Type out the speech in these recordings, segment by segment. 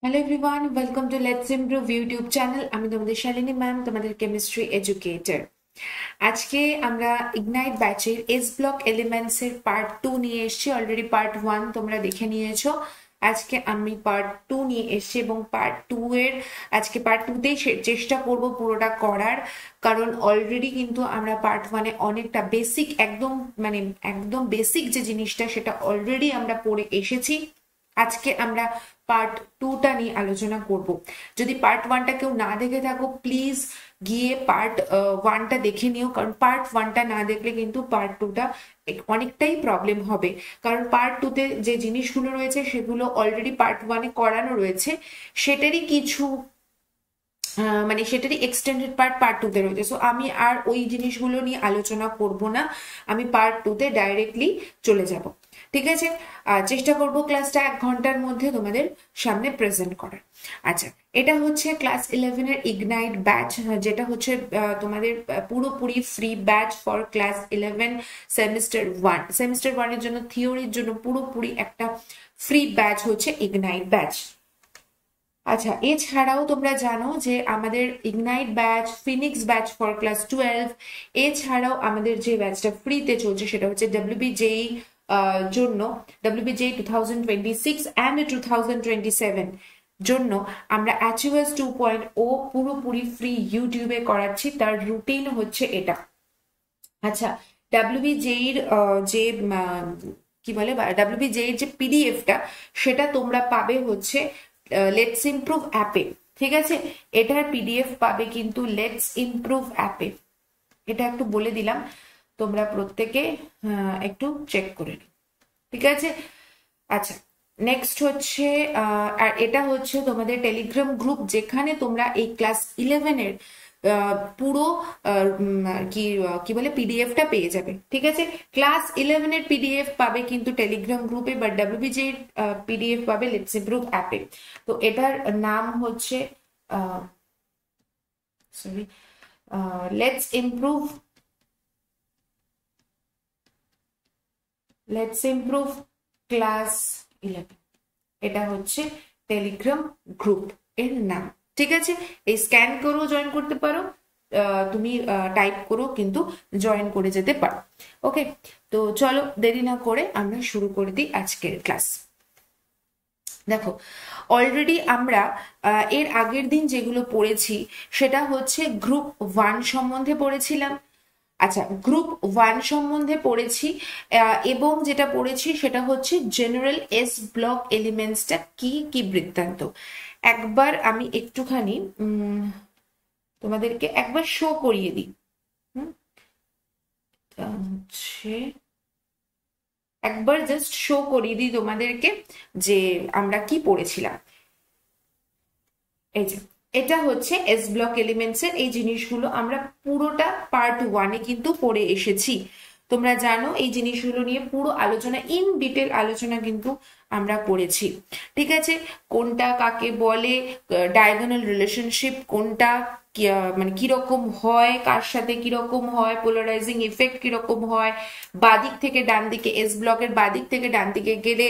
Hello everyone, welcome to let's improve YouTube channel. আমি তোমাদের Shalini ma'am, তোমাদের কেমিস্ট্রি এডুকেটর। আজকে আমরা ইগনাইট ব্যাচের এস ব্লক এলিমেন্টস এর পার্ট 2 নিয়ে এসেছি। অলরেডি পার্ট 1 তোমরা দেখে নিয়েছো। আজকে আমি পার্ট 2 নিয়ে এসেছি এবং পার্ট 2 এর আজকে পার্ট 2 তেই চেষ্টা করব পুরোটা করার, কারণ অলরেডি কিন্তু আমরা পার্ট 1 এ অনেকটা বেসিক একদম বেসিক যে জিনিসটা সেটা অলরেডি আমরা পড়ে এসেছি। আজকে আমরা পার্ট 2টা নিয়ে আলোচনা করব। যদি পার্ট 1টা কেউ না দেখে থাকো, প্লিজ গিয়ে পার্ট 1টা দেখে নিও, কারণ পার্ট 1টা না দেখলে কিন্তু পার্ট 2টা অনেকটাই প্রবলেম হবে। কারণ পার্ট 2তে যে জিনিসগুলো রয়েছে সেগুলো অলরেডি পার্ট 1এ করানো রয়েছে, সেটারই কিছু সেটারই এক্সটেন্ডেড পার্ট 2তে রয়েছে। সো আমি আর ওই জিনিসগুলো নিয়ে আলোচনা করব না, আমি পার্ট 2তে ডাইরেক্টলি চলে যাব। ঠিক আছে, চেষ্টা করব ক্লাসটা 1 ঘন্টার মধ্যে তোমাদের সামনে প্রেজেন্ট করার। আচ্ছা, এটা হচ্ছে ক্লাস 11-এর ইগনাইট ব্যাচ, যেটা হচ্ছে তোমাদের পুরোপুরি free batch for class 11 semester 1 এর জন্য, থিওরির জন্য পুরোপুরি একটা ফ্রি ব্যাচ হচ্ছে ইগনাইট ব্যাচ। আচ্ছা, এছাড়াও তোমরা জানো যে আমাদের ignite batch, Phoenix batch for class 12, এছাড়াও আমাদের যে ব্যাচটা ফ্রিতে চলছে সেটা হচ্ছে ডাব্লিউবিজেই জন্য, ডাব্লিউবিজেই 2026 অ্যান্ড 2027 জন্য আমরা অ্যাচিভার্স 2.0 পুরোপুরি ফ্রি ইউটিউবে করাচ্ছি। তার রুটিন হচ্ছে এটা। আচ্ছা, ডাব্লিউবিজেইর যে কি বলে ডাব্লিউবিজেইর যে পিডিএফটা সেটা তোমরা পাবে হচ্ছে লেটস ইমপ্রুভ অ্যাপে। ঠিক আছে, এটার পিডিএফ পাবে কিন্তু লেটস ইমপ্রুভ অ্যাপে। এটা একটু বলে দিলাম, তোমরা প্রত্যেকে একটু চেক করে নিও। ঠিক আছে। আচ্ছা, নেক্সট হচ্ছে আর এটা হচ্ছে তোমাদের টেলিগ্রাম গ্রুপ, যেখানে তোমরা এই ক্লাস 11-এর পুরো কি কি বলে পিডিএফটা পেয়ে যাবে। ঠিক আছে, ক্লাস 11-এর পিডিএফ পাবে কিন্তু টেলিগ্রাম গ্রুপে, বা ডাব্লিউবিজি এর পিডিএফ পাবে লেটস ইমপ্রুভ অ্যাপে। তো এটার নাম হচ্ছে সরি লেটস ইমপ্রুভ ক্লাস 11। এটা হচ্ছে টেলিগ্রাম গ্রুপ এর নাম। ঠিক আছে, এই স্ক্যান করেও জয়েন করতে পারো, তুমি টাইপ করেও কিন্তু জয়েন করে যেতে পারো। ওকে, তো চলো দেরি না করে আমরা শুরু করে দিই আজকের ক্লাস। দেখো, অলরেডি আমরা এর আগের দিন যেগুলো পড়েছি সেটা হচ্ছে গ্রুপ 1 সম্বন্ধে পড়েছিলাম। আচ্ছা, গ্রুপ 1 সম্বন্ধে পড়েছি, এবং যেটা পড়েছি সেটা হচ্ছে জেনারেল এস ব্লক এলিমেন্টসটা কি কি বৃত্তান্ত। একবার আমি একটুখানি তোমাদেরকে একবার শো করিয়ে দিই। হচ্ছে একবার জাস্ট শো করিয়ে দিই তোমাদেরকে যে আমরা কি পড়েছিলাম। এই যে এটা হচ্ছে এস ব্লক এলিমেন্টস এর এই জিনিসগুলো আমরা পুরোটা পার্ট 1-এ কিন্তু পড়ে এসেছি। তোমরা জানো এই জিনিসগুলো নিয়ে পুরো আলোচনা, ইন ডিটেল আলোচনা কিন্তু আমরা করেছি। ঠিক আছে, কোনটা কাকে বলে, ডায়াগোনাল রিলেশনশিপ কোনটা, কিরকম হয়, কার সাথে কিরকম হয়, পোলারাইজিং ইফেক্ট কিরকম হয়, বাদিক থেকে ডান দিকে, এস ব্লকের বাদিক থেকে ডান দিকে গেলে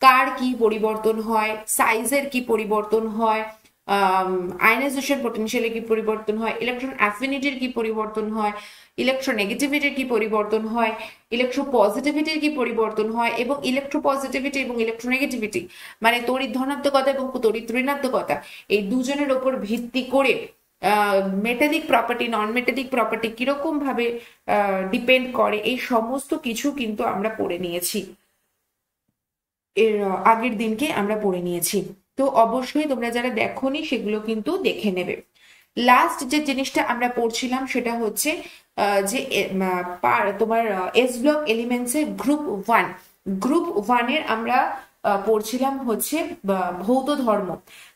কার কি পরিবর্তন হয়, সাইজের কি পরিবর্তন হয়, আয়নাইজেশন পোটেনশিয়ালে কি পরিবর্তন হয়, ইলেকট্রন অ্যাফিনিটির কি পরিবর্তন হয়, ইলেকট্রোনেগেটিভিটির কি পরিবর্তন হয়, ইলেকট্রোপজিটিভিটির কি পরিবর্তন হয়, এবং ইলেকট্রোপজিটিভিটি এবং ইলেকট্রোনেগেটিভিটি মানে তড়িৎ ধনাত্মকতা এবং তড়িৎ ঋণাত্মকতা, এই দুজনের ওপর ভিত্তি করে মেটালিক প্রপার্টি, নন মেটালিক প্রপার্টি কিরকম ভাবে ডিপেন্ড করে, এই সমস্ত কিছু কিন্তু আমরা পড়ে নিয়েছি। এর আগের দিনকে আমরা পড়ে নিয়েছি। তো অবশ্যই তোমরা যারা দেখোনি সেগুলো কিন্তু দেখে নেবে। লাস্ট যে জিনিসটা আমরা পড়ছিলাম সেটা হচ্ছে যে তোমার এস ব্লক এলিমেন্টস এর গ্রুপ 1 এর আমরা পড়ছিলাম হচ্ছে ভৌত ধর্ম,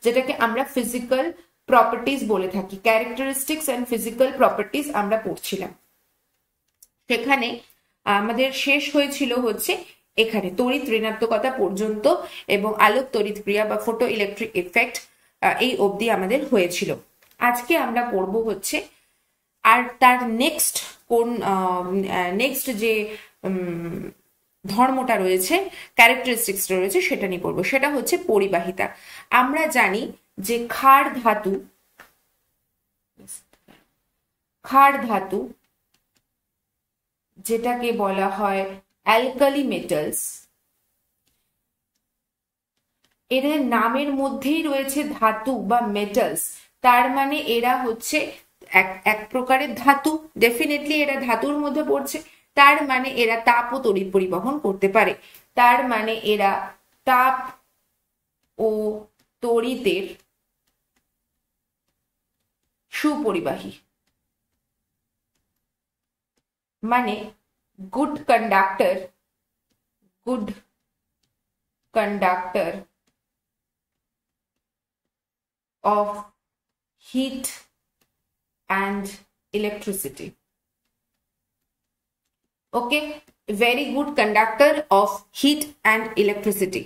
যেটাকে আমরা ফিজিক্যাল প্রপার্টিজ বলে থাকি, ক্যারেক্টারিস্টিক্স এন্ড ফিজিক্যাল প্রপার্টিজ আমরা পড়ছিলাম। সেখানে আমাদের শেষ হয়েছিল হচ্ছে এখানে তড়িৎ ঋণাত্মকতা পর্যন্ত, এবং আলোক তড়িৎ ক্রিয়া বা ফটো ইলেকট্রিক ইফেক্ট এই অবধি আমাদের হয়েছিল। আজকে আমরা পড়ব হচ্ছে আর তার নেক্সট যে ধর্মটা রয়েছে, ক্যারেক্টারিস্টিক্সটা রয়েছে, সেটা নিয়ে পড়বো। সেটা হচ্ছে পরিবাহিতা। আমরা জানি যে ক্ষার ধাতু যেটাকে বলা হয় অ্যালকালি মেটালস, এদের নামের মধ্যেই রয়েছে ধাতু বা মেটালস, তার মানে এরা হচ্ছে এক প্রকারের ধাতু, ডেফিনেটলি এরা ধাতুর মধ্যে পড়ছে, তার মানে এরা তাপ ও তড়িৎ পরিবহন করতে পারে, তার মানে এরা তাপ ও তড়িতের সুপরিবাহী, মানে good conductor of heat and electricity. Okay, very good conductor of heat and electricity.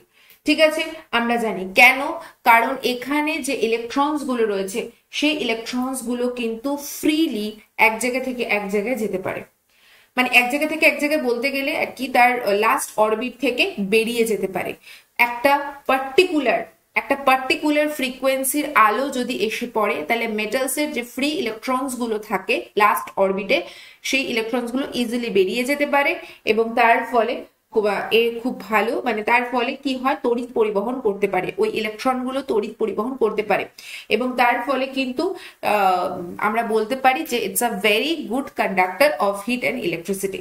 ঠিক আছে, আমরা জানি কেন, কারণ এখানে যে ইলেকট্রনস গুলো রয়েছে সেই ইলেকট্রনস গুলো কিন্তু ফ্রিলি এক জায়গা থেকে এক জায়গায় যেতে পারে, মানে এক জায়গা থেকে এক জায়গায় বলতে গেলে আর কি তার লাস্ট অরবিট থেকে বেরিয়ে যেতে পারে। একটা পার্টিকুলার ফ্রিকোয়েন্সির আলো যদি এসে পড়ে, তাহলে মেটালসের যে ফ্রি ইলেকট্রনস গুলো থাকে লাস্ট অরবিটে, সেই ইলেকট্রনস গুলো ইজিলি বেরিয়ে যেতে পারে, এবং তার ফলে খুব ভালো, মানে তার ফলে কি হয়, তড়িৎ পরিবহন করতে পারে, ওই ইলেকট্রন গুলো তড়িৎ পরিবহন করতে পারে, এবং তার ফলে কিন্তু আমরা বলতে পারি যে it's a very good conductor of heat and electricity.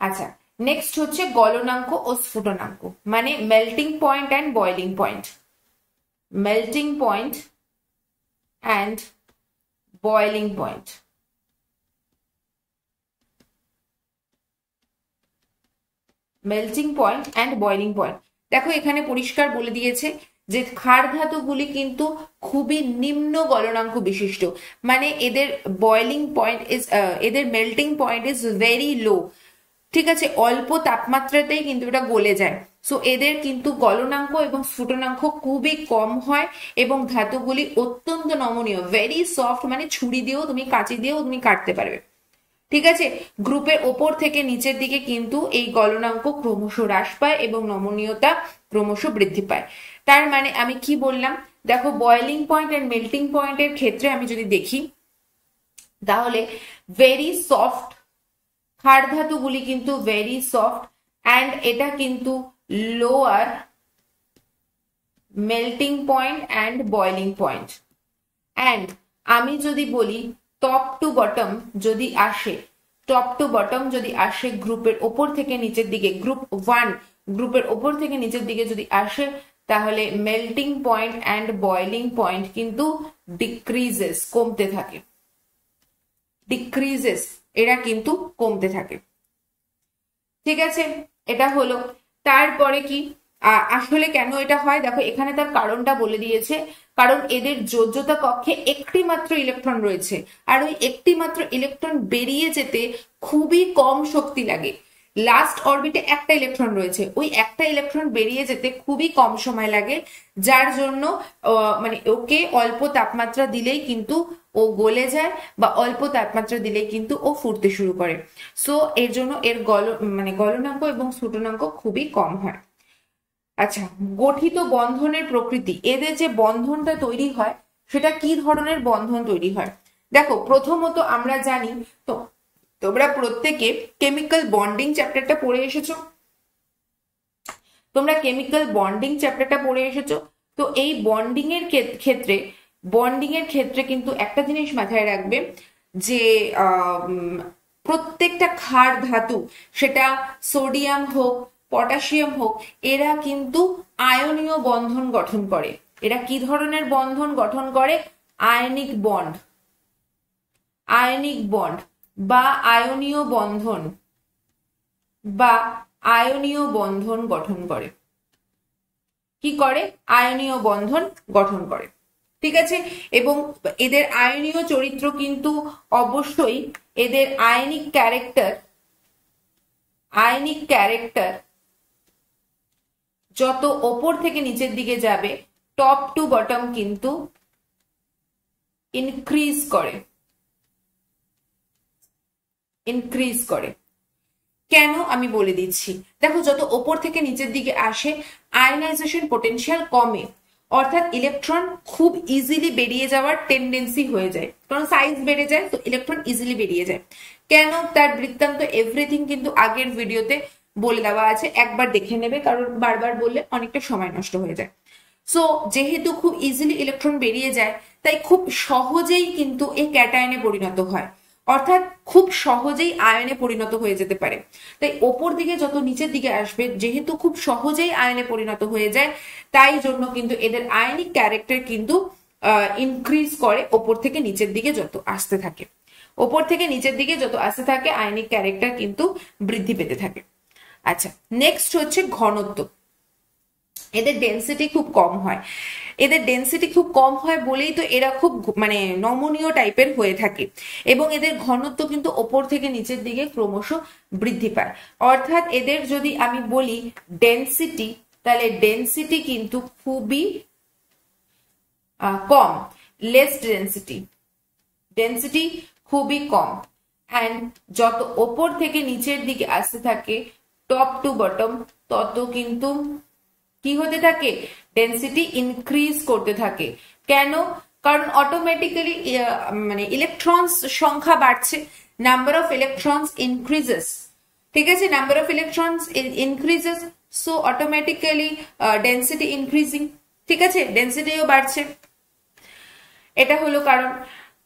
আচ্ছা, নেক্সট হচ্ছে গলনাঙ্ক ও স্ফুটনাঙ্ক, মানে melting point and boiling point. melting point and boiling point. Melting point and boiling point, দেখো এখানে পরিষ্কার বলে দিয়েছে যে ক্ষার ধাতুগুলি কিন্তু খুবই নিম্ন গলনাঙ্ক বিশিষ্ট, মানে এদের বয়লিং পয়েন্ট এদের melting point is very low, ঠিক আছে, অল্প তাপমাত্রাতেই কিন্তু এটা গলে যায়। সো এদের কিন্তু গলনাঙ্ক এবং স্ফুটনাঙ্ক খুবই কম হয়, এবং ধাতুগুলি অত্যন্ত নমনীয়, ভেরি সফট, মানে ছুরি দিয়েও তুমি, কাঁচি দিয়েও তুমি কাটতে পারবে, ঠিক আছে। গ্রুপের ওপর থেকে নিচের দিকে কিন্তু এই গলনাঙ্ক ক্রমশ হ্রাস পায় এবং নমনীয়তা ক্রমশ বৃদ্ধি পায়। তার মানে আমি কি বললাম, দেখো বয়লিং পয়েন্ট এন্ড মেল্টিং পয়েন্টের ক্ষেত্রে আমি যদি দেখি, তাহলে ভেরি সফট ক্ষার ধাতুগুলি কিন্তু ভেরি সফট, অ্যান্ড এটা কিন্তু lower melting point and boiling point. And আমি যদি বলি টপ টু বটম যদি আসে গ্রুপের ওপর থেকে নিচের দিকে, গ্রুপ 1 গ্রুপের ওপর থেকে নিচের দিকে যদি আসে, তাহলে melting point and boiling point কিন্তু ডিক্রিজেস, কমতে থাকে, ডিক্রিজেস, এরা কিন্তু কমতে থাকে, ঠিক আছে। এটা হলো, তারপরে কি আসলে কেন এটা হয়, দেখো এখানে তার কারণটা বলে দিয়েছে, কারণ এদের যোজ্যতা কক্ষে একটি মাত্র ইলেকট্রন রয়েছে, আর ওই একটি মাত্র ইলেকট্রন বেরিয়ে যেতে খুবই কম শক্তি লাগে। লাস্ট অরবিটে একটা ইলেকট্রন রয়েছে, ওই একটা ইলেকট্রন বেরিয়ে যেতে খুবই কম সময় লাগে, যার জন্য মানে ওকে অল্প তাপমাত্রা দিলেই কিন্তু ও গলে যায়, বা অল্প তাপমাত্রা দিলেই কিন্তু ও ফুটতে শুরু করে। সো এর জন্য এর গলনাঙ্ক এবং স্ফুটনাঙ্ক খুবই কম হয়। আচ্ছা, গঠিত বন্ধনের প্রকৃতি, এদের যে বন্ধনটা তৈরি হয় সেটা কি ধরনের বন্ধন তৈরি হয়, দেখো প্রথমত আমরা জানি, তো তোমরা প্রত্যেকে কেমিক্যাল বন্ডিং চ্যাপ্টারটা পড়ে এসেছো, তো এই বন্ডিং এর ক্ষেত্রে কিন্তু একটা জিনিস মাথায় রাখবে, যে প্রত্যেকটা ক্ষার ধাতু, সেটা সোডিয়াম হোক পটাশিয়াম হোক, এরা কিন্তু আয়নীয় বন্ধন গঠন করে। এরা কি ধরনের বন্ধন গঠন করে, আয়নিক বন্ড বা আয়নীয় বন্ধন গঠন করে, কি করে, আয়নীয় বন্ধন গঠন করে, ঠিক আছে। এবং এদের আয়নীয় চরিত্র কিন্তু অবশ্যই এদের আয়নিক ক্যারেক্টার যত ওপর থেকে নিচের দিকে যাবে, টপ টু বটম কিন্তু ইনক্রিজ করে। কেন আমি বলে দিচ্ছি। দেখো, যত ওপর থেকে নিচের দিকে আসে আয়নাইজেশন পোটেনশিয়াল কমে, অর্থাৎ ইলেকট্রন খুব ইজিলি বেরিয়ে যাওয়ার টেন্ডেন্সি হয়ে যায়, কারণ সাইজ বেড়ে যায় তো ইলেকট্রন ইজিলি বেরিয়ে যায়। কেন, তার বৃত্তান্ত এভরিথিং কিন্তু আগের ভিডিওতে বলে দেওয়া আছে, একবার দেখে নেবে, কারণ বারবার বললে অনেকটা সময় নষ্ট হয়ে যায়। সো যেহেতু খুব ইজিলি ইলেকট্রন বেরিয়ে যায়, তাই খুব সহজেই কিন্তু এই ক্যাটায়নে পরিণত হয়, অর্থাৎ খুব সহজেই আয়নে পরিণত হয়ে যেতে পারে। তাই ওপর দিকে যত নিচের দিকে আসবে, যেহেতু খুব সহজেই আয়নে পরিণত হয়ে যায়, তাই জন্য কিন্তু এদের আয়নিক ক্যারেক্টার কিন্তু ইনক্রিজ করে ওপর থেকে নিচের দিকে যত আসতে থাকে। ওপর থেকে নিচের দিকে যত আসতে থাকে আয়নিক ক্যারেক্টার কিন্তু বৃদ্ধি পেতে থাকে। আচ্ছা, নেক্সট হচ্ছে ঘনত্ব। এদের ডেন্সিটি খুব কম হয়। এদের ডেন্সিটি খুব কম হয় বলেই তো এরা খুব মানে নমনীয় টাইপের হয়ে থাকে, এবং এদের ঘনত্ব কিন্তু ওপর থেকে নিচের দিকে ক্রমশ বৃদ্ধি পায়। অর্থাৎ এদের যদি আমি বলি ডেন্সিটি, তাহলে ডেন্সিটি কিন্তু খুবই কম, লেস ডেন্সিটি, ডেন্সিটি খুবই কম। অ্যান্ড যত ওপর থেকে নিচের দিকে আসতে থাকে টপ টু বটম, তত কিন্তু কি হতে থাকে, ডেন্সিটি ইনক্রিজ করতে থাকে। কেন, কারণ অটোমেটিক্যালি মানে ইলেকট্রনস সংখ্যা বাড়ছে, নাম্বার অফ ইলেকট্রনস ইনক্রিজেস, ঠিক আছে, number of electrons increases, so automatically density increasing, ঠিক আছে, ডেন্সিটিও বাড়ছে, এটা হলো কারণ।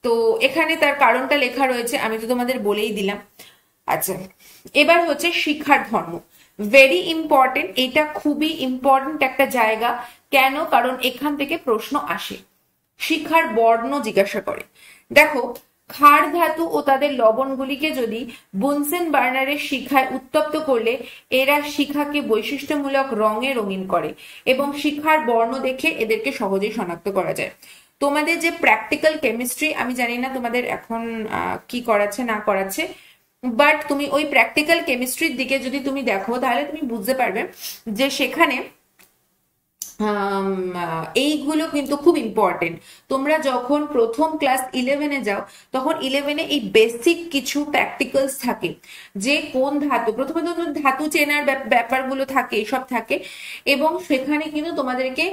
তো এখানে তার কারণটা লেখা রয়েছে, আমি তো তোমাদের বলেই দিলাম। আচ্ছা, এবার হচ্ছে শিক্ষার ধর্ম, ভেরি ইম্পর্টেন্ট, এটা খুবই ইম্পর্টেন্ট একটা জায়গা। কেন, কারণ এখান থেকে প্রশ্ন আসে, শিখার বর্ণ জিজ্ঞাসা করে। দেখো, ক্ষার ধাতু ও তাদের লবণগুলিকে যদি বুনসেন বার্নারের শিখায় উত্তপ্ত করলে এরা শিখাকে বৈশিষ্ট্যমূলক রঙে রঙিন করে, এবং শিখার বর্ণ দেখে এদেরকে সহজেই শনাক্ত করা যায়। তোমাদের যে প্র্যাকটিক্যাল কেমিস্ট্রি, আমি জানি না তোমাদের এখন কি করাচ্ছে না করাচ্ছে, বাট তুমি ওই প্র্যাকটিক্যাল কেমিস্ট্রির দিকে যদি তুমি দেখো, তাহলে তুমি বুঝতে পারবে যে সেখানে এইগুলো কিন্তু খুব ইম্পর্টেন্ট। তোমরা যখন প্রথম ক্লাস 11-এ যাও, তখন 11-এ এই বেসিক কিছু প্র্যাকটিক্যালস থাকে, যে কোন ধাতু, প্রথমে তো ধাতু চেনার ব্যাপারগুলো থাকে, সব থাকে, এবং সেখানে কিন্তু তোমাদেরকে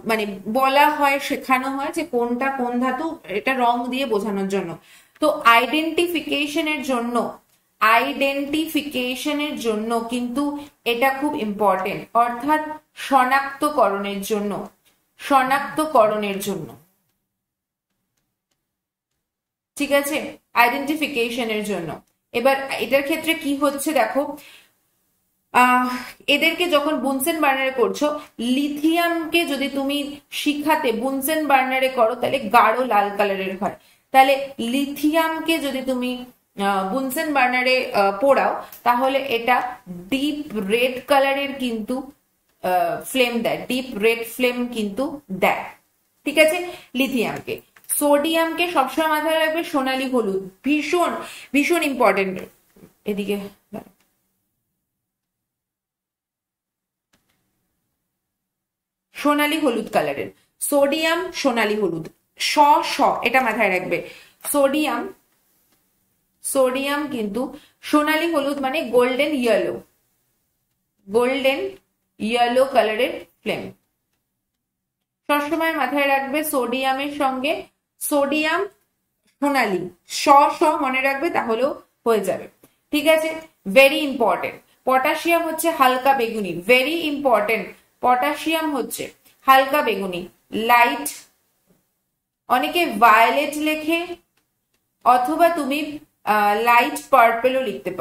মানে বলা হয়, শেখানো হয় যে কোনটা কোন ধাতু, এটা রং দিয়ে বোঝানোর জন্য। তো আইডেন্টিফিকেশনের জন্য কিন্তু এটা খুব ইম্পর্টেন্ট, অর্থাৎ শনাক্তকরণের জন্য, ঠিক আছে, আইডেন্টিফিকেশনের জন্য। এবার এটার ক্ষেত্রে কি হচ্ছে দেখো, এদেরকে যখন বুনসেন বার্নারে করছো, লিথিয়ামকে যদি তুমি শিখাতে বুনসেন বার্নারে করো, তাহলে গাঢ় লাল কালারের হয়। তাহলে লিথিয়ামকে যদি তুমি বুনসেন বার্নারে পোড়াও, তাহলে এটা ডিপ রেড কালারের কিন্তু ফ্লেম দেয়, ডিপ রেড ফ্লেম কিন্তু দেয়, ঠিক আছে, লিথিয়ামকে। সোডিয়ামকে সবসময় মাথায় রাখবে সোনালী হলুদ, ভীষণ ভীষণ ইম্পর্টেন্ট। এদিকে সোনালী হলুদ কালারের, সোডিয়াম সোনালী হলুদ, স স এটা মাথায় রাখবে। সোডিয়াম কিন্তু সোনালী হলুদ মানে গোল্ডেন ইয়েলো কালারের ফ্লেম। সবসময় মাথায় রাখবে সোডিয়ামের সঙ্গে সোডিয়াম সোনালী, স স মনে রাখবে, তাহলেও হয়ে যাবে, ঠিক আছে। Very important. পটাশিয়াম হচ্ছে হালকা বেগুনি, ভেরি ইম্পর্টেন্ট। পটাশিয়াম হচ্ছে হালকা বেগুনি, লাইট, অনেকে ভায়োলেট লেখে, অথবা তুমি লাইট পার্পেলও লিখতে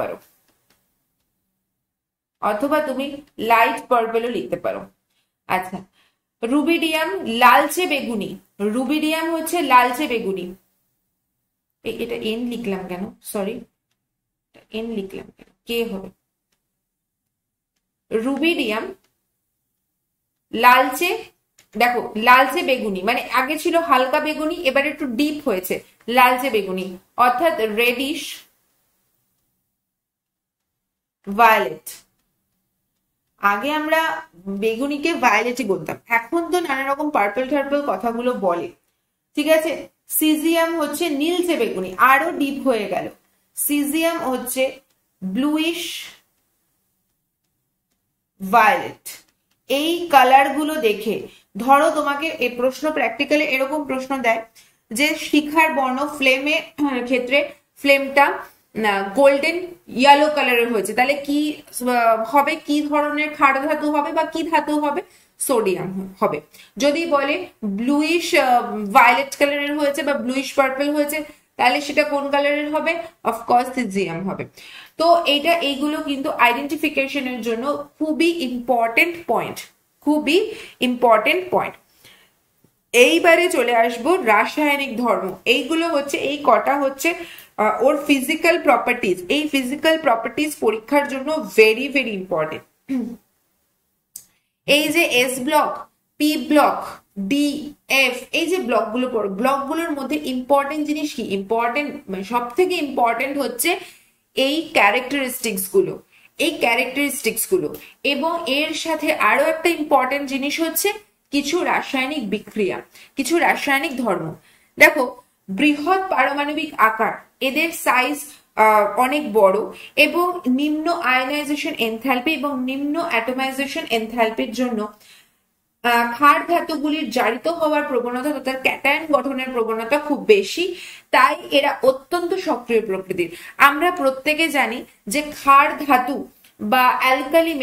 পারো, আচ্ছা। রুবিডিয়াম লালচে বেগুনি, রুবিডিয়াম হচ্ছে লালচে বেগুনি, এটা এন লিখলাম কেন, সরি, এন লিখলাম কেন, কে হবে, রুবিডিয়াম লালচে, দেখো লালচে বেগুনি মানে আগে ছিল হালকা বেগুনি, এবার একটু ডিপ হয়েছে লালচে বেগুনি, অর্থাৎ রেডিশ ভায়োলেট। আগে আমরা বেগুনিকে ভায়োলেটই বলতাম, এখন তো নানা রকম পার্পল টার্পল কথাগুলো বলে, ঠিক আছে। সিজিয়াম হচ্ছে নীলচে বেগুনি, আরো ডিপ হয়ে গেল, সিজিয়াম হচ্ছে ব্লুইশ ভায়োলেট, এই কালার গুলো দেখে ধরো তোমাকে এই প্রশ্ন প্র্যাকটিক্যালি এরকম প্রশ্ন দেয় যে শিখার বর্ণ ফ্লেমে ক্ষেত্রে ফ্লেমটা গোল্ডেন ইয়েলো কালারের হয়েছে, তাহলে কি হবে, কি ধরনের ক্ষার ধাতু হবে বা কি ধাতু হবে, সোডিয়াম হবে। যদি বলে ব্লুইশ ভায়োলেট কালারের হয়েছে বা ব্লুইশ পার্পল হয়েছে, তাহলে সেটা কোন কালারের হবে, অফকোর্স সিজিয়াম হবে। তো এইগুলো কিন্তু আইডেন্টিফিকেশনের জন্য খুবই ইম্পর্টেন্ট পয়েন্ট, খুবই ইম্পর্টেন্ট পয়েন্ট। এইবারে চলে আসবো রাসায়নিক ধর্ম। এইগুলো হচ্ছে, এই কটা হচ্ছে ওর ফিজিক্যাল প্রপার্টিজ। এই ফিজিক্যাল প্রপার্টিজ পরীক্ষার জন্য ভেরি ভেরি ইম্পর্টেন্ট। এই যে S block, P block, D, F, এই যে ব্লকগুলো পড়ো, ব্লকগুলোর মধ্যে ইম্পর্টেন্ট জিনিস কি, ইম্পর্টেন্ট সব থেকে ইম্পর্টেন্ট হচ্ছে এই ক্যারেক্টারিস্টিক্স গুলো, এই ক্যারেক্টারিস্টিক্স গুলো। এবং এর সাথে আরো একটা ইম্পর্টেন্ট জিনিস হচ্ছে কিছু রাসায়নিক বিক্রিয়া, কিছু রাসায়নিক ধর্ম। দেখো বৃহৎ পারমাণবিক আকার, এদের সাইজ অনেক বড় এবং নিম্ন আয়নাইজেশন এনথালপি এবং নিম্ন অ্যাটমাইজেশন এনথালপির জন্য ক্ষার ধাতুগুলির জারিত হওয়ার প্রবণতা তথা ক্যাটায়ন গঠনের প্রবণতা খুব বেশি, তাই এরা অত্যন্ত সক্রিয় প্রকৃতির। আমরা প্রত্যেকে জানি যে ক্ষার ধাতু বা অ্যালকালি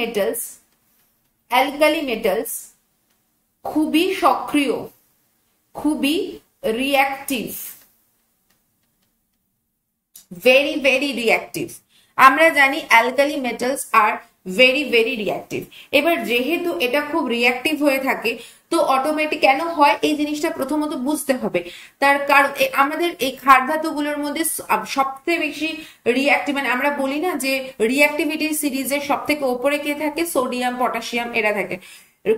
মেটালস খুবই সক্রিয়, খুবই রিঅ্যাক্টিভ, ভেরি ভেরি রিঅ্যাক্টিভ। আমরা জানি alkali metals are very very reactive. এবার যেহেতু এটা খুব রিঅ্যাক্টিভ হয়ে থাকে, তো অটোমেটিক কেন হয় এই জিনিসটা প্রথমত বুঝতে হবে। তার কারণ আমাদের এই ক্ষার ধাতুগুলোর মধ্যে সবচেয়ে বেশি রিঅ্যাক্টিভ, মানে আমরা বলি না যে রিঅ্যাক্টিভিটি সিরিজের সব থেকে ওপরে কে থাকে, সোডিয়াম, পটাশিয়াম, এরা থাকে,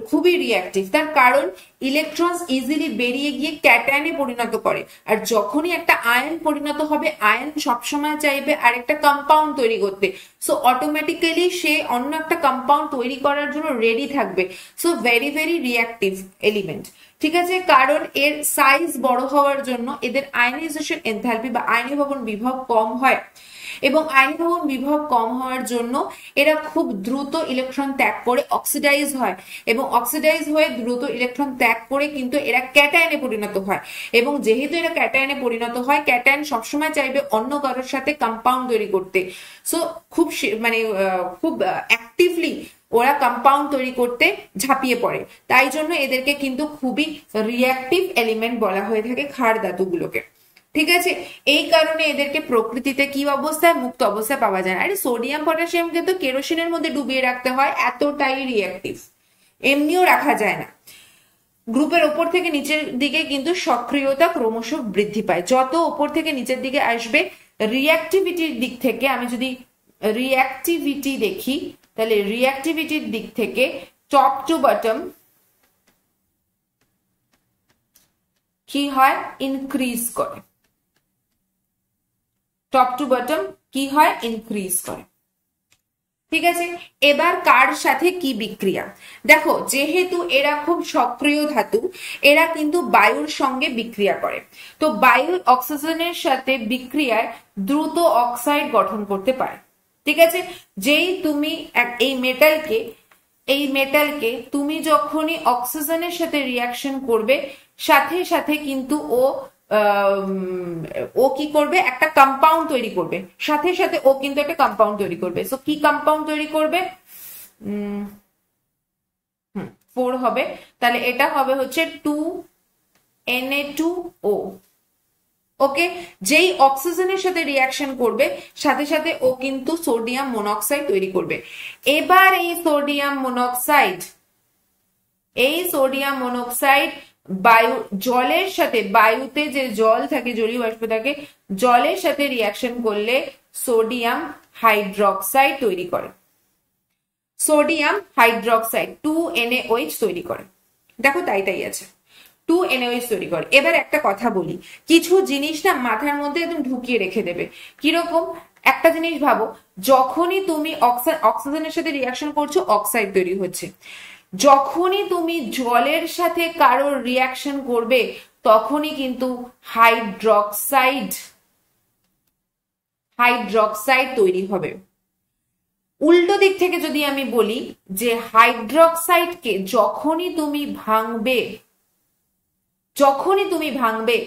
খুবই রিঅ্যাক্টিভ। তার কারণ ইলেকট্রনস ইজিলি বেরিয়ে গিয়ে ক্যাটায়নে পরিণত করে, আর যখনই একটা আয়ন পরিণত হবে, আয়ন সবসময় চাইবে আরেকটা কম্পাউন্ড তৈরি করতে, সো অটোমেটিক্যালি সে অন্য একটা কম্পাউন্ড তৈরি করার জন্য রেডি থাকবে। So very very reactive element, ঠিক আছে। কারণ এর সাইজ বড় হওয়ার জন্য এদের আয়নাইজেশন এনথালপি বা আয়নীভবন বিভব কম হয়, এবং আয়নীভবন বিভব কম হওয়ার জন্য এরা খুব দ্রুত ইলেকট্রন ত্যাগ করে অক্সিডাইজ হয়, এবং অক্সিডাইজ হয়ে দ্রুত ইলেকট্রন ত্যাগ করে কিন্তু এরা ক্যাটায়নে পরিণত হয়। এবং যেহেতু এরা ক্যাটায়নে পরিণত হয়, ক্যাটায়ন সবসময় চাইবে অন্য কারোর সাথে কম্পাউন্ড তৈরি করতে, সো খুব মানে খুব অ্যাক্টিভলি ওরা কম্পাউন্ড তৈরি করতে ঝাঁপিয়ে পড়ে। তাই জন্য এদেরকে কিন্তু খুবই রিঅ্যাক্টিভ এলিমেন্ট বলা হয়ে থাকে ক্ষার ধাতুগুলোকে, ঠিক আছে। এই কারণে এদেরকে প্রকৃতিতে কি অবস্থায়, মুক্ত অবস্থায় পাওয়া যায় না। আরে সোডিয়াম পটাশিয়ামকে তো কেরোসিনের মধ্যে ডুবিয়ে রাখতে হয়, এতটাই রিঅ্যাক্টিভ, এমনিও রাখা যায় না। গ্রুপের ওপর থেকে নিচের দিকে কিন্তু সক্রিয়তা ক্রমশ বৃদ্ধি পায়, যত ওপর থেকে নিচের দিকে আসবে রিঅ্যাক্টিভিটির দিক থেকে। আমি যদি রিঅ্যাক্টিভিটি দেখি, তাহলে রিঅ্যাক্টিভিটির দিক থেকে টপ টু বটম কি হয়, ইনক্রিজ করে, টপ টু বটম কি হয়, ইনক্রিজ করে, ঠিক আছে। এবার কার সাথে কি বিক্রিয়া, দেখো যেহেতু এরা খুব সক্রিয় ধাতু, এরা কিন্তু বায়ুর সঙ্গে বিক্রিয়া করে। তো বায়ু অক্সিজেনের সাথে বিক্রিয়ায় দ্রুত অক্সাইড গঠন করতে পারে, ঠিক আছে। যেই তুমি এই মেটালকে তুমি যখনই অক্সিজেনের সাথে রিয়াকশন করবে, সাথে সাথে কিন্তু ও কি করবে, একটা কম্পাউন্ড তৈরি করবে, সাথে সাথে ও কিন্তু একটা কম্পাউন্ড তৈরি করবে। সো কি কম্পাউন্ড তৈরি করবে, 4 হবে, তাহলে এটা হবে হচ্ছে 2Na2O। ওকে, যেই অক্সিজেনের সাথে রিয়াকশন করবে, সাথে সাথে ও কিন্তু সোডিয়াম মনোক্সাইড তৈরি করবে। এবার এই সোডিয়াম মনোক্সাইড জলের সাথে, বায়ুতে যে জল থাকে, জলীয় বাষ্প থাকে, জলের সাথে রিয়াকশন করলে সোডিয়াম হাইড্রোক্সাইড তৈরি করে, সোডিয়াম হাইড্রোক্সাইড 2NaOH তৈরি করে। দেখো তাই আছে, 2NaOH তৈরি করে। এবার একটা কথা বলি, কিছু জিনিস না মাথার মধ্যে একদম ঢুকিয়ে রেখে দেবে। কিরকম, একটা জিনিস ভাবো, যখনই তুমি অক্সিজেনের সাথে রিয়াকশন করছো, অক্সাইড তৈরি হচ্ছে। যখনই তুমি জলের সাথে কারোর রিয়াকশন করবে, তখনই কিন্তু হাইড্রোক্সাইড তৈরি হবে। উল্টো দিক থেকে যদি আমি বলি যে হাইড্রক্সাইডকে যখনই তুমি ভাঙবে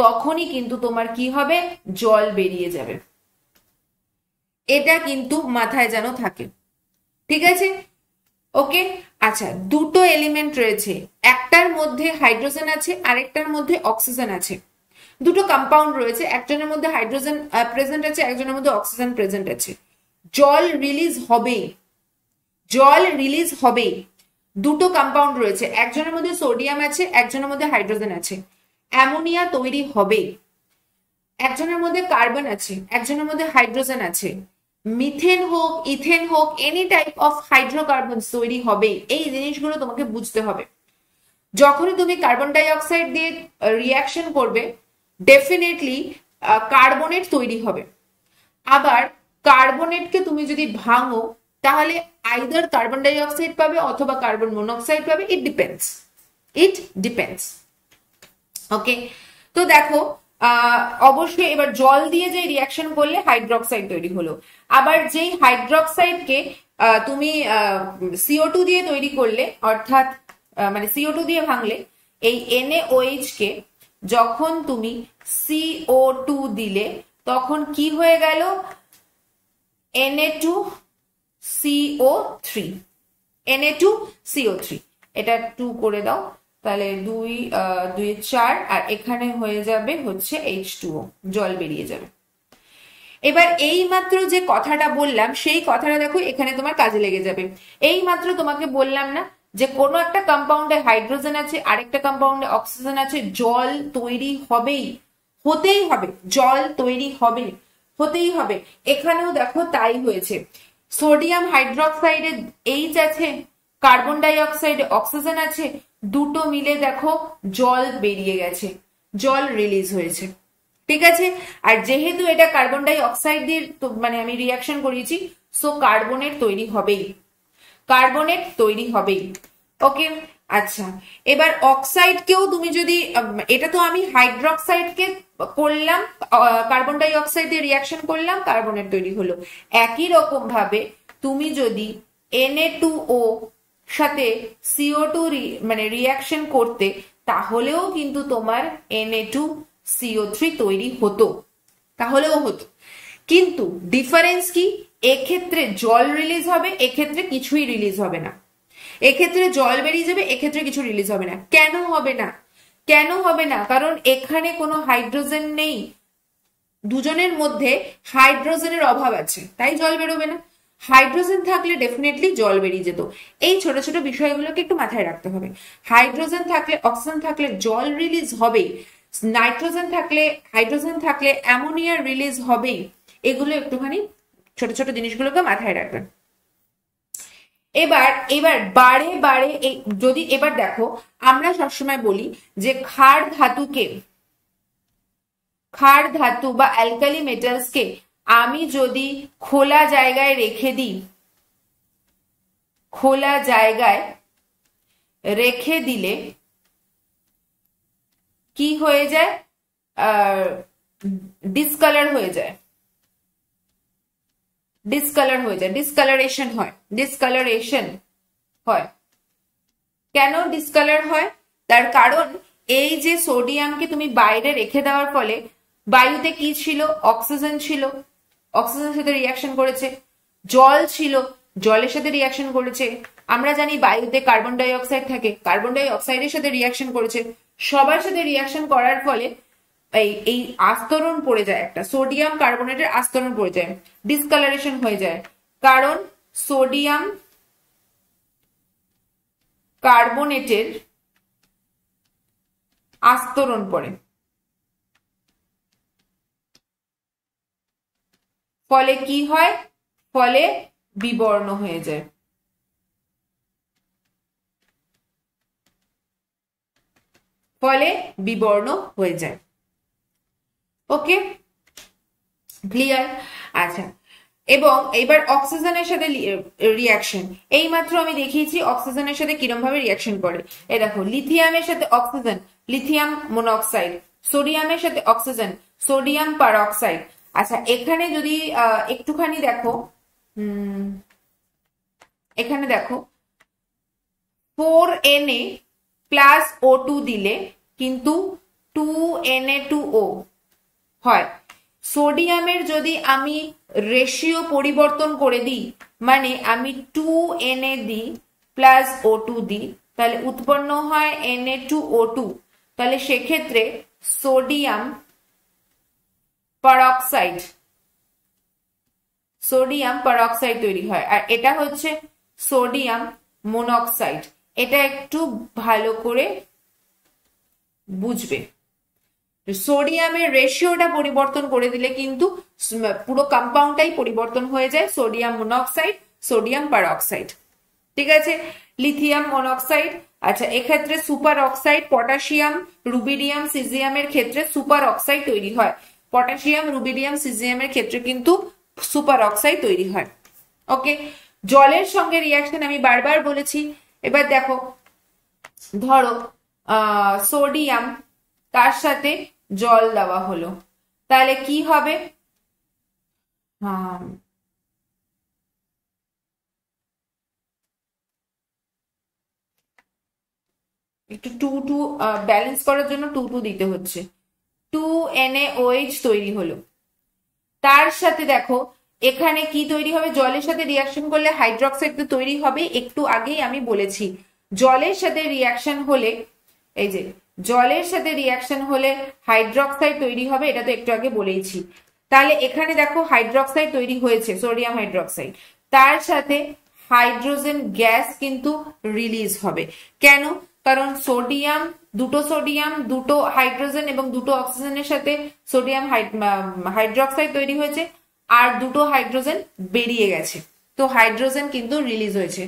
তখনই কিন্তু তোমার কি হবে, জল বেরিয়ে যাবে। এটা কিন্তু মাথায় যেন থাকে, ঠিক আছে? ওকে, আচ্ছা, দুটো এলিমেন্ট রয়েছে, একটার মধ্যে হাইড্রোজেন আছে আরেকটার মধ্যে অক্সিজেন আছে। দুটো কম্পাউন্ড রয়েছে, একজনের মধ্যে হাইড্রোজেন প্রেজেন্ট আছে, একজনের মধ্যে অক্সিজেন প্রেজেন্ট আছে। জল রিলিজ হবেই। দুটো কম্পাউন্ড রয়েছে, একজনের মধ্যে সোডিয়াম আছে, একজনের মধ্যে হাইড্রোজেন আছে। অ্যামোনিয়া তৈরি হবে। একজনের মধ্যে কার্বন আছে, একজনের মধ্যে হাইড্রোজেন আছে। মিথেন হোক, ইথেন হোক, এনি টাইপ অফ হাইড্রোকার্বন তৈরি হবে। এই জিনিসগুলো তোমাকে বুঝতে হবে। যখনই তুমি কার্বন ডাই অক্সাইড দিয়ে রিয়াকশন করবে, ডেফিনেটলি কার্বনেট তৈরি হবে। আবার কার্বনেটকে তুমি যদি ভাঙো, তাহলে আইদার কার্বন ডাই অক্সাইড পাবে অথবা কার্বন মনোক্সাইড পাবে। It depends. ওকে, তো দেখো, অবশ্যই এবার জল দিয়ে যে রিয়াকশন করলে হাইড্রক্সাইড তৈরি হলো। আবার যেই হাইড্রক্সাইডকে তুমি CO2 দিয়ে তৈরি করলে, অর্থাৎ মানে CO2 দিয়ে ভাঙলে, এই NaOH কে যখন তুমি CO2 দিলে তখন কি হয়ে গেল, Na2CO3। এটা 2 করে দাও, তাহলে 2 4, আর এখানে হয়ে যাবে হচ্ছে H2O, জল বেরিয়ে যাবে। এবার এই মাত্র যে কথাটা বললাম সেই কথাটা দেখো এখানে তোমার কাজে লেগে যাবে। এই মাত্র তোমাকে বললাম না যে কোনো একটা কম্পাউন্ডে হাইড্রোজেন আছে, আরেকটা কম্পাউন্ডে অক্সিজেন আছে, জল তৈরি হতেই হবে, জল তৈরি হতেই হবে। এখানেও দেখো তাই হয়েছে। সোডিয়াম হাইড্রোক্সাইডে H আছে, কার্বন ডাই অক্সাইডে অক্সিজেন আছে, দুটো মিলে দেখো জল বেরিয়ে গেছে, জল রিলিজ হয়েছে, ঠিক আছে? আর যেহেতু এটা কার্বন ডাই অক্সাইড দিয়ে মানে আমি রিয়াকশন করিয়েছি, সো কার্বনেট তৈরি হবেই। ওকে, আচ্ছা, এবার অক্সাইডকেও তুমি যদি, এটা তো আমি হাইড্রোক্সাইডকে করলাম, কার্বন ডাই অক্সাইড দিয়ে রিয়াকশন করলাম, কার্বনেট তৈরি হলো। একই রকম ভাবে তুমি যদি Na2O সাথে CO2 মানে রিয়াকশন করতে, তাহলেও কিন্তু তোমার Na2CO3 তৈরি হতো, কিন্তু ডিফারেন্স কি? এক্ষেত্রে জল রিলিজ হবে, এক্ষেত্রে কিছুই রিলিজ হবে না। এক্ষেত্রে জল বেরিয়ে যাবে, এক্ষেত্রে কিছু রিলিজ হবে না। কেন হবে না? কারণ এখানে কোনো হাইড্রোজেন নেই, দুজনের মধ্যে হাইড্রোজেনের অভাব আছে, তাই জল বেরোবে না। হাইড্রোজেন থাকলে ডেফিনেটলি জল বেরিয়ে যেত। এই ছোট ছোট বিষয়গুলোকে একটু মাথায় রাখতে হবে। হাইড্রোজেন থাকলে, অক্সিজেন থাকলে জল রিলিজ হবে, হাইড্রোজেন থাকলে অ্যামোনিয়া রিলিজ হবেই। এগুলো একটুখানি ছোট ছোট জিনিসগুলোকে মাথায় রাখবেন। এবার বারে যদি এবার দেখো, আমরা সবসময় বলি যে ক্ষার ধাতু বা অ্যালকালি মেটালসকে আমি যদি খোলা জায়গায় রেখে দিলে কি হয়ে যায়, ডিসকালার হয়ে যায়, ডিসকালারেশন হয়। কেন ডিসকালার হয়? তার কারণ এই যে সোডিয়ামকে তুমি বাইরে রেখে দেওয়ার ফলে বায়ুতে কি ছিল, অক্সিজেন ছিল, অক্সিজেনের সাথে রিয়াকশন করেছে। জল ছিল, জলের সাথে রিয়াকশন করেছে। আমরা জানি বায়ুতে কার্বন ডাই অক্সাইড থাকে, কার্বন ডাই অক্সাইডের সাথে রিয়াকশন করেছে। সবার সাথে রিয়াকশন করার ফলে এই আস্তরণ পড়ে যায়, একটা সোডিয়াম কার্বনেটের আস্তরণ পড়ে যায়, ডিসকালারেশন হয়ে যায়। কারণ সোডিয়াম কার্বনেটের আস্তরণ পড়ে, ফলে কি হয়, ফলে বিবর্ণ হয়ে যায়। ওকে, ক্লিয়ার? আচ্ছা, এবং এবার অক্সিজেনের সাথে রিয়াকশন, এইমাত্র আমি দেখিয়েছি অক্সিজেনের সাথে কিরম ভাবে রিয়াকশন করে। এই দেখো, লিথিয়ামের সাথে অক্সিজেন, লিথিয়াম মনোক্সাইড, সোডিয়ামের সাথে অক্সিজেন, সোডিয়াম পারঅক্সাইড। আচ্ছা, এখানে যদি একটুখানি দেখো, এখানে দেখো 4Na প্লাস O2 দিলে কিন্তু 2Na2O হয়। সোডিয়ামের যদি আমি রেশিও পরিবর্তন করে দিই, মানে আমি 2Na দিই প্লাস O2 দিই, তাহলে উৎপন্ন হয় Na2O2। তাহলে সেক্ষেত্রে সোডিয়াম পারঅক্সাইড তৈরি হয়। আর এটা হচ্ছে সোডিয়াম মনোক্সাইড। এটা একটু ভালো করে বুঝবে। সোডিয়ামের রেশিওটা পরিবর্তন করে দিলে কিন্তু পুরো কম্পাউন্ডটাই পরিবর্তন হয়ে যায়, সোডিয়াম মনোক্সাইড, সোডিয়াম পারঅক্সাইড। ঠিক আছে, লিথিয়াম মনোক্সাইড। আচ্ছা, এক্ষেত্রে সুপার অক্সাইড, পটাশিয়াম রুবিডিয়াম সিজিয়ামের ক্ষেত্রে সুপার অক্সাইড তৈরি হয়। পটাশিয়াম রুবিডিয়াম সিজিয়ামের ক্ষেত্রে কিন্তু সুপার অক্সাইড তৈরি হয়। ওকে, জলের সঙ্গে রিয়াকশন আমি বারবার বলেছি। এবার দেখো, ধরো সোডিয়াম তার সাথে জল দেওয়া হলো, তাহলে কি হবে? একটু 2 ব্যালেন্স করার জন্য 2 দিতে হচ্ছে। 2NaOH তৈরি হলো। তার সাথে দেখো এখানে কি তৈরি হবে? জলের সাথে রিয়াকশন করলে হাইড্রোক্সাইড তো তৈরি হবে, একটু আগেই আমি বলেছি। জলের সাথে রিয়াকশন হলে, এই যে জলের সাথে রিয়াকশন হলে হাইড্রোক্সাইড তৈরি হবে, এটা তো একটু আগে বলেইছি। তাহলে এখানে দেখো হাইড্রোক্সাইড তৈরি হয়েছে, সোডিয়াম হাইড্রোক্সাইড, তার সাথে হাইড্রোজেন গ্যাস কিন্তু রিলিজ হবে। কেন? কারণ সোডিয়াম, দুটো হাইড্রোজেন এবং দুটো অক্সিজেনের সাথে সোডিয়াম হাইড্রোক্সাইড তৈরি হয়েছে, আর দুটো হাইড্রোজেন বেরিয়ে গেছে, তো হাইড্রোজেন কিন্তু রিলিজ হয়েছে।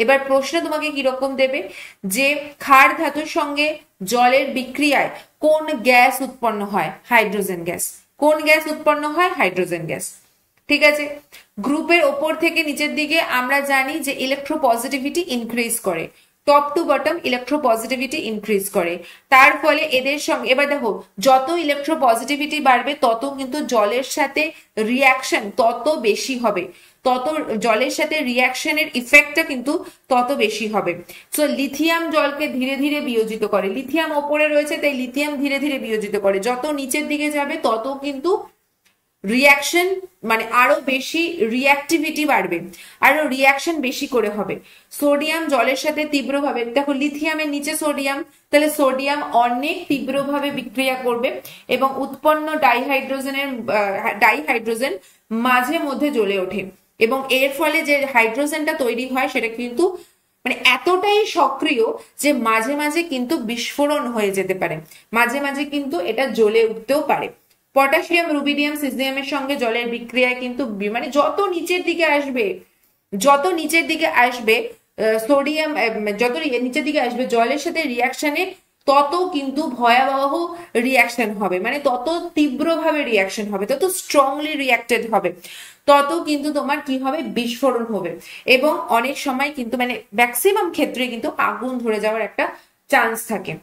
এবার প্রশ্ন তোমাকে কিরকম দেবে, যে ক্ষার ধাতুর সঙ্গে জলের বিক্রিয়ায় কোন গ্যাস উৎপন্ন হয়? Hydrogen gas. কোন গ্যাস উৎপন্ন হয়? Hydrogen gas. ঠিক আছে, গ্রুপের ওপর থেকে নিচের দিকে আমরা জানি যে ইলেকট্রোপজিটিভিটি ইনক্রিজ করে, টপ টু বটম ইলেকট্রোপজিটিভিটি ইনক্রিজ করে। তার ফলে এদের সঙ্গে, এবার দেখো, যত ইলেকট্রোপজিটিভিটি বাড়বে তত কিন্তু জলের সাথে রিয়াকশন তত বেশি হবে, তত জলের সাথে রিয়াকশনের ইফেক্টটা কিন্তু তত বেশি হবে। সো লিথিয়াম জলকে ধীরে ধীরে বিয়োজিত করে, লিথিয়াম ওপরে রয়েছে তাই লিথিয়াম ধীরে ধীরে বিয়োজিত করে, যত নিচের দিকে যাবে তত কিন্তু রিয়াকশন, মানে আরো বেশি রিয়াক্টিভিটি বাড়বে, আরো রিয়াকশন বেশি করে হবে। সোডিয়াম জলের সাথে তীব্রভাবে, দেখো লিথিয়ামের নিচে সোডিয়াম, তাহলে সোডিয়াম অনেক তীব্রভাবে বিক্রিয়া করবে এবং উৎপন্ন ডাইহাইড্রোজেন মাঝে মধ্যে জ্বলে ওঠে, এবং এর ফলে যে হাইড্রোজেনটা তৈরি হয় সেটা কিন্তু মানে এতটাই সক্রিয় যে মাঝে মাঝে কিন্তু বিস্ফোরণ হয়ে যেতে পারে, মাঝে মাঝে কিন্তু এটা জ্বলে উঠতেও পারে। পটাশিয়াম রুবিডিয়াম সিজিয়ামের সঙ্গে জলের বিক্রিয়ায় কিন্তু মানে যত নিচের দিকে আসবে সোডিয়াম, যত নিচের দিকে আসবে জলের সাথে রিয়াকশনে তত কিন্তু ভয়াবহ রিয়াকশন হবে, মানে তত তীব্রভাবে রিয়াকশন হবে, তত স্ট্রংলি রিয়াক্টেড হবে, তত কিন্তু তোমার কি হবে? বিস্ফোরণ হবে, এবং অনেক সময় কিন্তু মানে ম্যাক্সিমাম ক্ষেত্রে কিন্তু আগুন ধরে যাওয়ার একটা চান্স থাকে।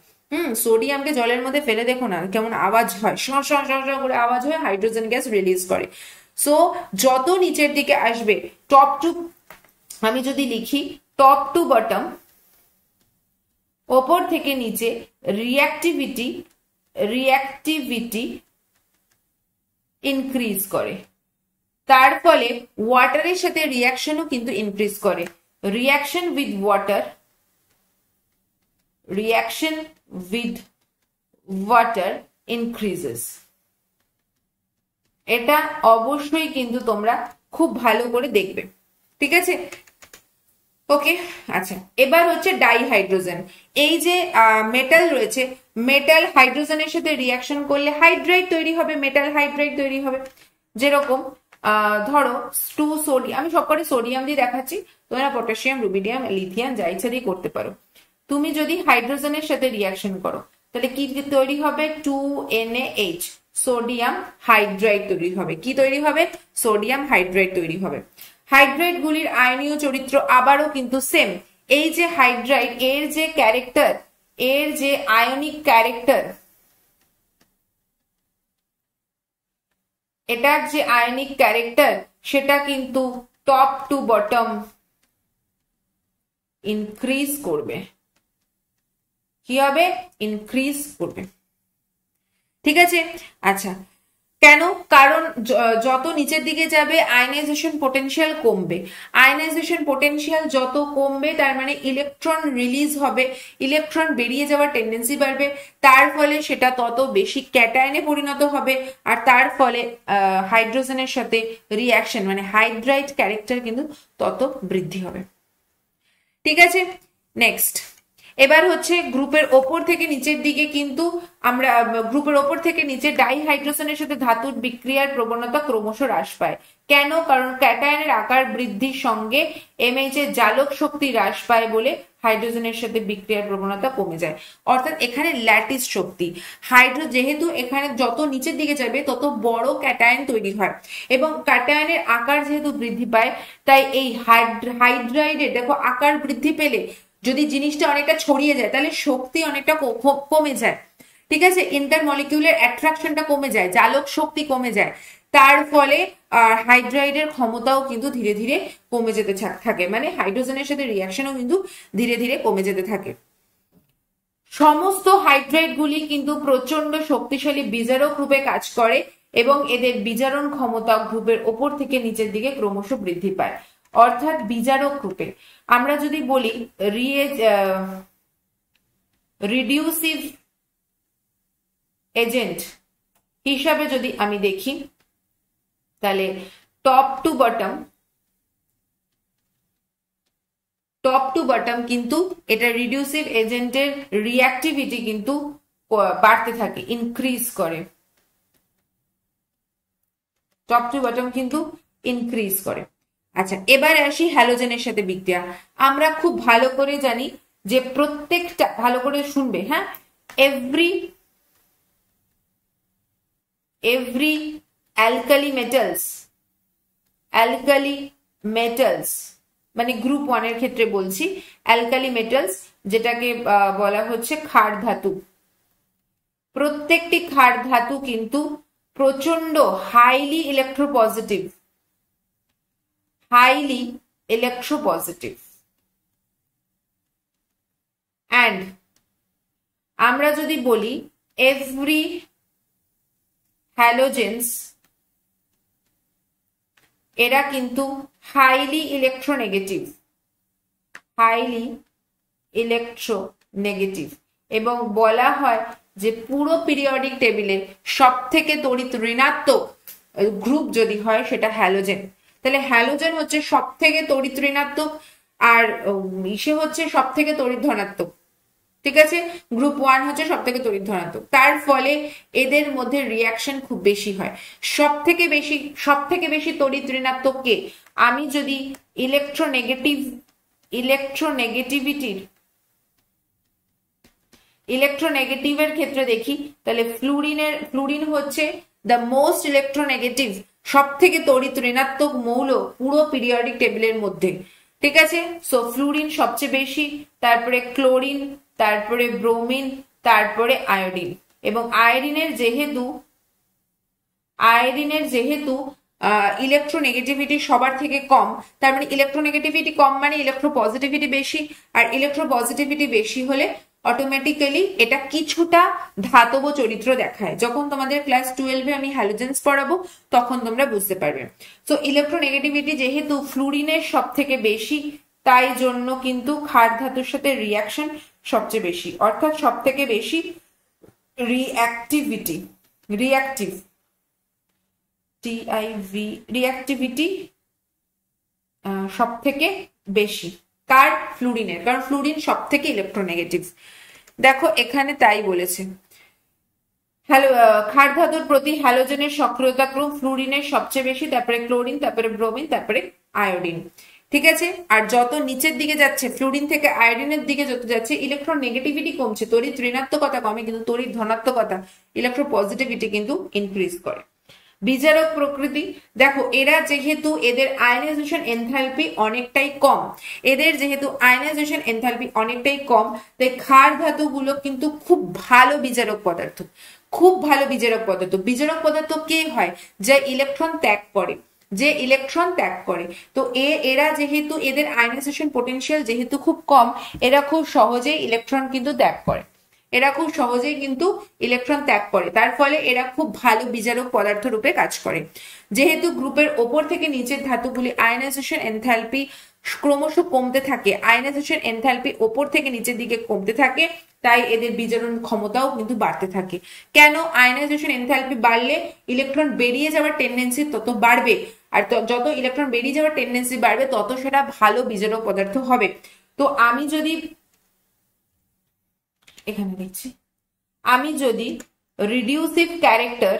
সোডিয়ামকে জলের মধ্যে ফেলে দেখো না কেমন আওয়াজ হয়, শ শ শ করে আওয়াজ হয়, হাইড্রোজেন গ্যাস রিলিজ করে। সো যত নিচের দিকে আসবে, টপ টু, আমি যদি লিখি টপ টু বটম, ওপর থেকে নিচে রিয়াক্টিভিটি ইনক্রিজ করে, তার ফলে ওয়াটারের সাথে রিয়াকশনও কিন্তু ইনক্রিজ করে। Reaction with water increases. এটা অবশ্যই কিন্তু তোমরা খুব ভালো করে দেখবে, ঠিক আছে? ওকে, আচ্ছা, এবার হচ্ছে ডাইহাইড্রোজেন। এই যে মেটাল রয়েছে, মেটাল হাইড্রোজেনের সাথে রিয়াকশন করলে হাইড্রাইড তৈরি হবে, মেটাল হাইড্রাইড তৈরি হবে। যেরকম ধরো 2 সোডিয়াম, আমি সবকটা সোডিয়াম দিয়ে দেখাচ্ছি, তোমরা পটাশিয়াম রুবিডিয়াম লিথিয়াম যা ইচ্ছা দিয়ে করতে পারো। তুমি যদি হাইড্রোজেনের সাথে রিয়াকশন করো তাহলে কি তৈরি হবে? 2NaH, সোডিয়াম হাইড্রাইড তৈরি হবে। কি তৈরি হবে? সোডিয়াম হাইড্রাইড তৈরি হবে। হাইড্রাইড গুলির আয়নীয় চরিত্র আবারও কিন্তু সেম। এই যে হাইড্রাইড, এর যে ক্যারেক্টার, এর যে আয়নিক ক্যারেক্টার, এটার যে আয়নিক ক্যারেক্টার সেটা কিন্তু টপ টু বটম ইনক্রিজ করবে, কি হবে, ইনক্রিজ করবে। ঠিক আছে, আচ্ছা কেন, কারণ যত নিচের দিকে যাবে আয়নাইজেশন পোটেনশিয়াল কমবে, আয়নাইজেশন পোটেনশিয়াল যত কমবে তার মানে ইলেকট্রন রিলিজ হবে, ইলেকট্রন বেরিয়ে যাওয়ার টেন্ডেন্সি বাড়বে, তার ফলে সেটা তত বেশি ক্যাটায়নে পরিণত হবে, আর তার ফলে হাইড্রোজেনের সাথে রিঅ্যাকশন মানে হাইড্রাইড ক্যারেক্টার কিন্তু তত বৃদ্ধি হবে। ঠিক আছে, নেক্সট এবার হচ্ছে গ্রুপের ওপর থেকে নিচের দিকে কিন্তু আমরা গ্রুপের ওপর থেকে নিচে ডাইহাইড্রোজেনের সাথে ধাতুর বিক্রিয়ার প্রবণতা ক্রমশ হ্রাস পায়। কেন, কারণ ক্যাটায়নের আকার বৃদ্ধির সঙ্গে এমএইচ এর জালক শক্তি হ্রাস পায় বলে হাইড্রোজেনের সাথে বিক্রিয়ার প্রবণতা কমে যায়। অর্থাৎ এখানে ল্যাটিস শক্তি, যেহেতু এখানে যত নিচের দিকে যাবে তত বড় ক্যাটায়ন তৈরি হয় এবং ক্যাটায়নের আকার যেহেতু বৃদ্ধি পায় তাই এই হাইড্রাইডের দেখো আকার বৃদ্ধি পেলে যদি জিনিসটা অনেকটা ছড়িয়ে যায় তাহলে শক্তি অনেকটা কমে যায়। ঠিক আছে, ইন্টারমলিকিউলার অ্যাট্রাকশনটা কমে যায়, জালক শক্তি কমে যায়, তার ফলে হাইড্রাইডের ক্ষমতাও কিন্তু ধীরে ধীরে কমে যেতে থাকে, মানে হাইড্রোজেনের সাথে রিঅ্যাকশনও কিন্তু ধীরে ধীরে কমে যেতে থাকে। সমস্ত হাইড্রাইড গুলি কিন্তু প্রচন্ড শক্তিশালী বিজারক রূপে কাজ করে এবং এদের বিজারণ ক্ষমতা গ্রুপের ওপর থেকে নিচের দিকে ক্রমশ বৃদ্ধি পায়। অর্থাৎ বিজারক রূপে আমরা যদি বলি রিডিউসিভ এজেন্ট হিসাবে যদি আমি দেখি তাহলে টপ টু বটম কিন্তু এটা রিডিউসিভ এজেন্টের রিঅ্যাক্টিভিটি কিন্তু বাড়তে থাকে, ইনক্রিজ করে, টপ টু বটম কিন্তু ইনক্রিজ করে। আচ্ছা এবার আসি হ্যালোজেনের সাথে বিক্রিয়া। আমরা খুব ভালো করে জানি যে প্রত্যেকটা, ভালো করে শুনবে হ্যাঁ, এভরি অ্যালকালি মেটালস মানে গ্রুপ 1 এর ক্ষেত্রে বলছি, অ্যালকালি মেটালস যেটাকে বলা হচ্ছে ক্ষার ধাতু, প্রত্যেকটি ক্ষার ধাতু কিন্তু প্রচন্ড হাইলি ইলেকট্রোপজিটিভ অ্যান্ড আমরা যদি বলি এভরি হ্যালোজেন্স এরা কিন্তু হাইলি ইলেকট্রোনেগেটিভ এবং বলা হয় যে পুরো পিরিয়ডিক টেবিলে সব থেকে তড়িৎ ঋণাত্মক গ্রুপ যদি হয় সেটা হ্যালোজেন। তাহলে হ্যালোজেন হচ্ছে সব থেকে তড়িৎ ঋণাত্মক আর সে হচ্ছে সব থেকে তড়িৎ ধনাত্মক। ঠিক আছে, গ্রুপ 1 হচ্ছে সব থেকে তড়িৎ ধনাত্মক, তার ফলে এদের মধ্যে রিঅ্যাকশন খুব বেশি হয়। সব থেকে বেশি তড়িৎ ঋণাত্মক কে, আমি যদি ইলেকট্রোনেগেটিভের ক্ষেত্রে দেখি তাহলে ফ্লুরিন হচ্ছে দ্য মোস্ট ইলেকট্রোনেগেটিভ, সব থেকে তড়িৎ ঋণাত্মক মৌল পুরো পিরিয়ডিক টেবিলের মধ্যে। ঠিক আছে, সো ফ্লুরিন সবচেয়ে বেশি, তারপরে ক্লোরিন, তারপরে ব্রোমিন, তারপরে আয়োডিন। এবং আয়োডিনের যেহেতু ইলেকট্রোনেগেটিভিটি সবার থেকে কম, তার মানে ইলেকট্রোনেগেটিভিটি কম মানে ইলেকট্রোপজিটিভিটি বেশি, আর ইলেকট্রোপজিটিভিটি বেশি হলে অটোমেটিক্যালি এটা কিছুটা ধাতব চরিত্র দেখায়। যখন তোমাদের ক্লাস 12-এ আমি হ্যালোজেন্স পড়াবো তখন তোমরা বুঝতে পারবে। তো ইলেকট্রোনেগেটিভিটি যেহেতু ফ্লুরিনের সব থেকে বেশি, তাই জন্য কিন্তু ক্ষার ধাতুর সাথে রিঅ্যাকশন সবচেয়ে বেশি, অর্থাৎ সব থেকে বেশি রিঅ্যাক্টিভিটি সব থেকে বেশি কার, ফ্লুরিনের, কারণ ফ্লুরিন সব থেকে ইলেকট্রোনেগেটিভ। দেখো এখানে তাই বলেছে, ক্ষার ধাতুর প্রতি হ্যালোজেনের সক্রিয়তা ক্রম ফ্লুরিনের সবচেয়ে বেশি, তারপরে ক্লোরিন, তারপরে ব্রোমিন, তারপরে আয়োডিন। ঠিক আছে, আর যত নিচের দিকে যাচ্ছে ফ্লুরিন থেকে আয়োডিনের দিকে যত যাচ্ছে ইলেকট্রন নেগেটিভিটি কমছে, তড়িৎ ঋণাত্মকতা কমে কিন্তু তড়িৎ ধনাত্মকতা ইলেকট্রোপজিটিভিটি কিন্তু ইনক্রিজ করে। বিজারক প্রকৃতি, দেখো এরা যেহেতু এদের আয়নাইজেশন এনথালপি অনেকটাই কম, তাই ক্ষার ধাতুগুলো কিন্তু খুব ভালো বিজারক পদার্থ। বিজারক পদার্থ কে হয়, যা ইলেকট্রন ত্যাগ করে। যে ইলেকট্রন ত্যাগ করে। তো এরা যেহেতু এদের আয়নাইজেশন পোটেনশিয়াল যেহেতু খুব কম, এরা খুব সহজেই ইলেকট্রন কিন্তু ত্যাগ করে, এরা খুব সহজেই কিন্তু ইলেকট্রন ত্যাগ করে, তার ফলে এরা খুব ভালো বিজারক পদার্থ রূপে কাজ করে। যেহেতু গ্রুপের ওপর থেকে নিচের ধাতুগুলি আয়নাইজেশন এনথালপি ক্রমশ কমতে থাকে, আয়নাইজেশন এনথালপি ওপর থেকে নিচের দিকে কমতে থাকে, তাই এদের বিজারণ ক্ষমতাও কিন্তু বাড়তে থাকে। কেন? আয়নাইজেশন এনথালপি বাড়লে ইলেকট্রন বেরিয়ে যাওয়ার টেন্ডেন্সি তত বাড়বে, আর যত ইলেকট্রন বেরিয়ে যাওয়ার টেন্ডেন্সি বাড়বে তত সেটা ভালো বিজারক পদার্থ হবে। তো আমি যদি এখানে দেখছি, আমি যদি রিডিউসিভ ক্যারেক্টার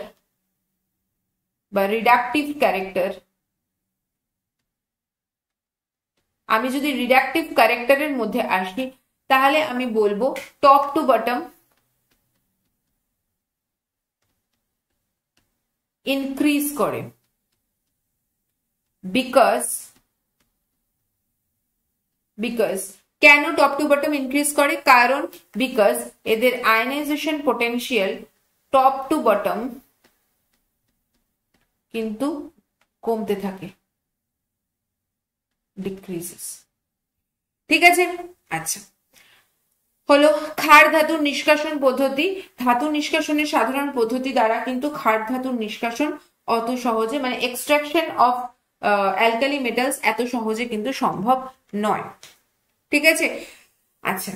বা রিডাকটিভ ক্যারেক্টার, আমি যদি রিডাকটিভ ক্যারেক্টারের মধ্যে আসি, তাহলে আমি বলবো টপ টু বটম ইনক্রিজ করে, বিকজ কেন টপ টু বটম ইনক্রিজ করে? কারণ বিকজ এদের ionisation potential top to bottom কিন্তু কমতে থাকে, ডিক্রিজেস। ঠিক আছে, আচ্ছা হলো ক্ষার ধাতুর নিষ্কাশন পদ্ধতি। ধাতু নিষ্কাশনের সাধারণ পদ্ধতি দ্বারা কিন্তু ক্ষার ধাতুর নিষ্কাশন অত সহজে, মানে এক্সট্রাকশন অফ অ্যালকালি মেটালস এত সহজে কিন্তু সম্ভব নয়। ঠিক আছে, আচ্ছা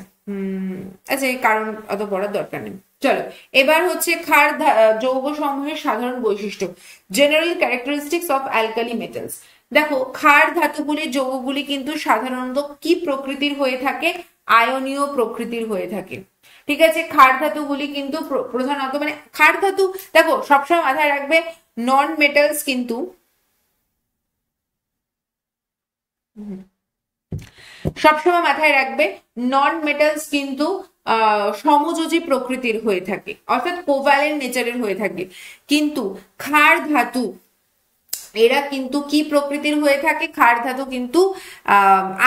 আচ্ছা এই কারণ অত পড়ার দরকার নেই। চলো এবার হচ্ছে ক্ষার যৌগ সমূহের সাধারণ বৈশিষ্ট্য, general characteristics of alkali metals. দেখো ক্ষার ধাতুগুলি যৌগগুলি কিন্তু সাধারণত কি প্রকৃতির হয়ে থাকে? আয়নীয় প্রকৃতির হয়ে থাকে। ঠিক আছে, ক্ষার ধাতুগুলি কিন্তু প্রধানত, মানে ক্ষার ধাতু দেখো সবসময় মাথায় রাখবে, নন মেটালস কিন্তু সবসময় মাথায় রাখবে নন মেটালস কিন্তু সমযোজী প্রকৃতির হয়ে থাকে, অর্থাৎ কোভ্যালেন্ট নেচারের হয়ে থাকে। কিন্তু ক্ষার ধাতু এরা কিন্তু কি প্রকৃতির হয়ে থাকে? ক্ষার ধাতু কিন্তু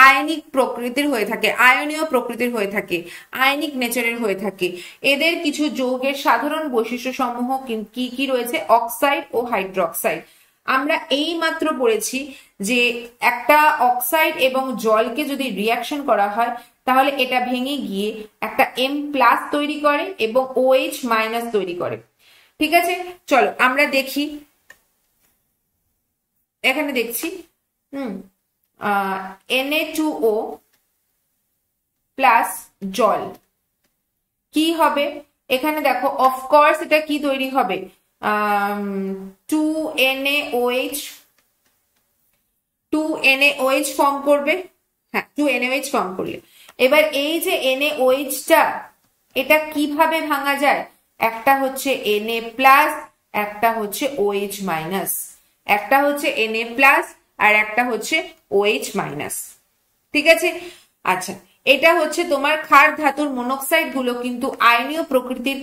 আয়নিক প্রকৃতির হয়ে থাকে, আয়নীয় প্রকৃতির হয়ে থাকে, আয়নিক নেচারের হয়ে থাকে। এদের কিছু যৌগের সাধারণ বৈশিষ্ট্য সমূহ কি কি রয়েছে? অক্সাইড ও হাইড্রোক্সাইড। আমরা এই মাত্র পড়েছি যে একটা অক্সাইড এবং জলকে যদি রিয়াকশন করা হয় তাহলে এটা ভেঙে গিয়ে একটা M+ তৈরি করে এবং OH- তৈরি করে। ঠিক আছে, চলো আমরা দেখি, এখানে দেখছি Na2O প্লাস জল কি হবে? এখানে দেখো অফকোর্স এটা কি তৈরি হবে? 2NaOH ফর্ম করবে, হ্যাঁ 2NaOH ফর্ম করলে এবার এই যে NaOH-টা এটা কিভাবে ভাঙা যায়? একটা হচ্ছে Na+, একটা হচ্ছে OH-, একটা হচ্ছে Na+ আর একটা হচ্ছে OH-। ঠিক আছে, আচ্ছা এটা হচ্ছে তোমার ক্ষার ধাতুর মনোক্সাইড গুলো কিন্তু আয়নীয় প্রকৃতির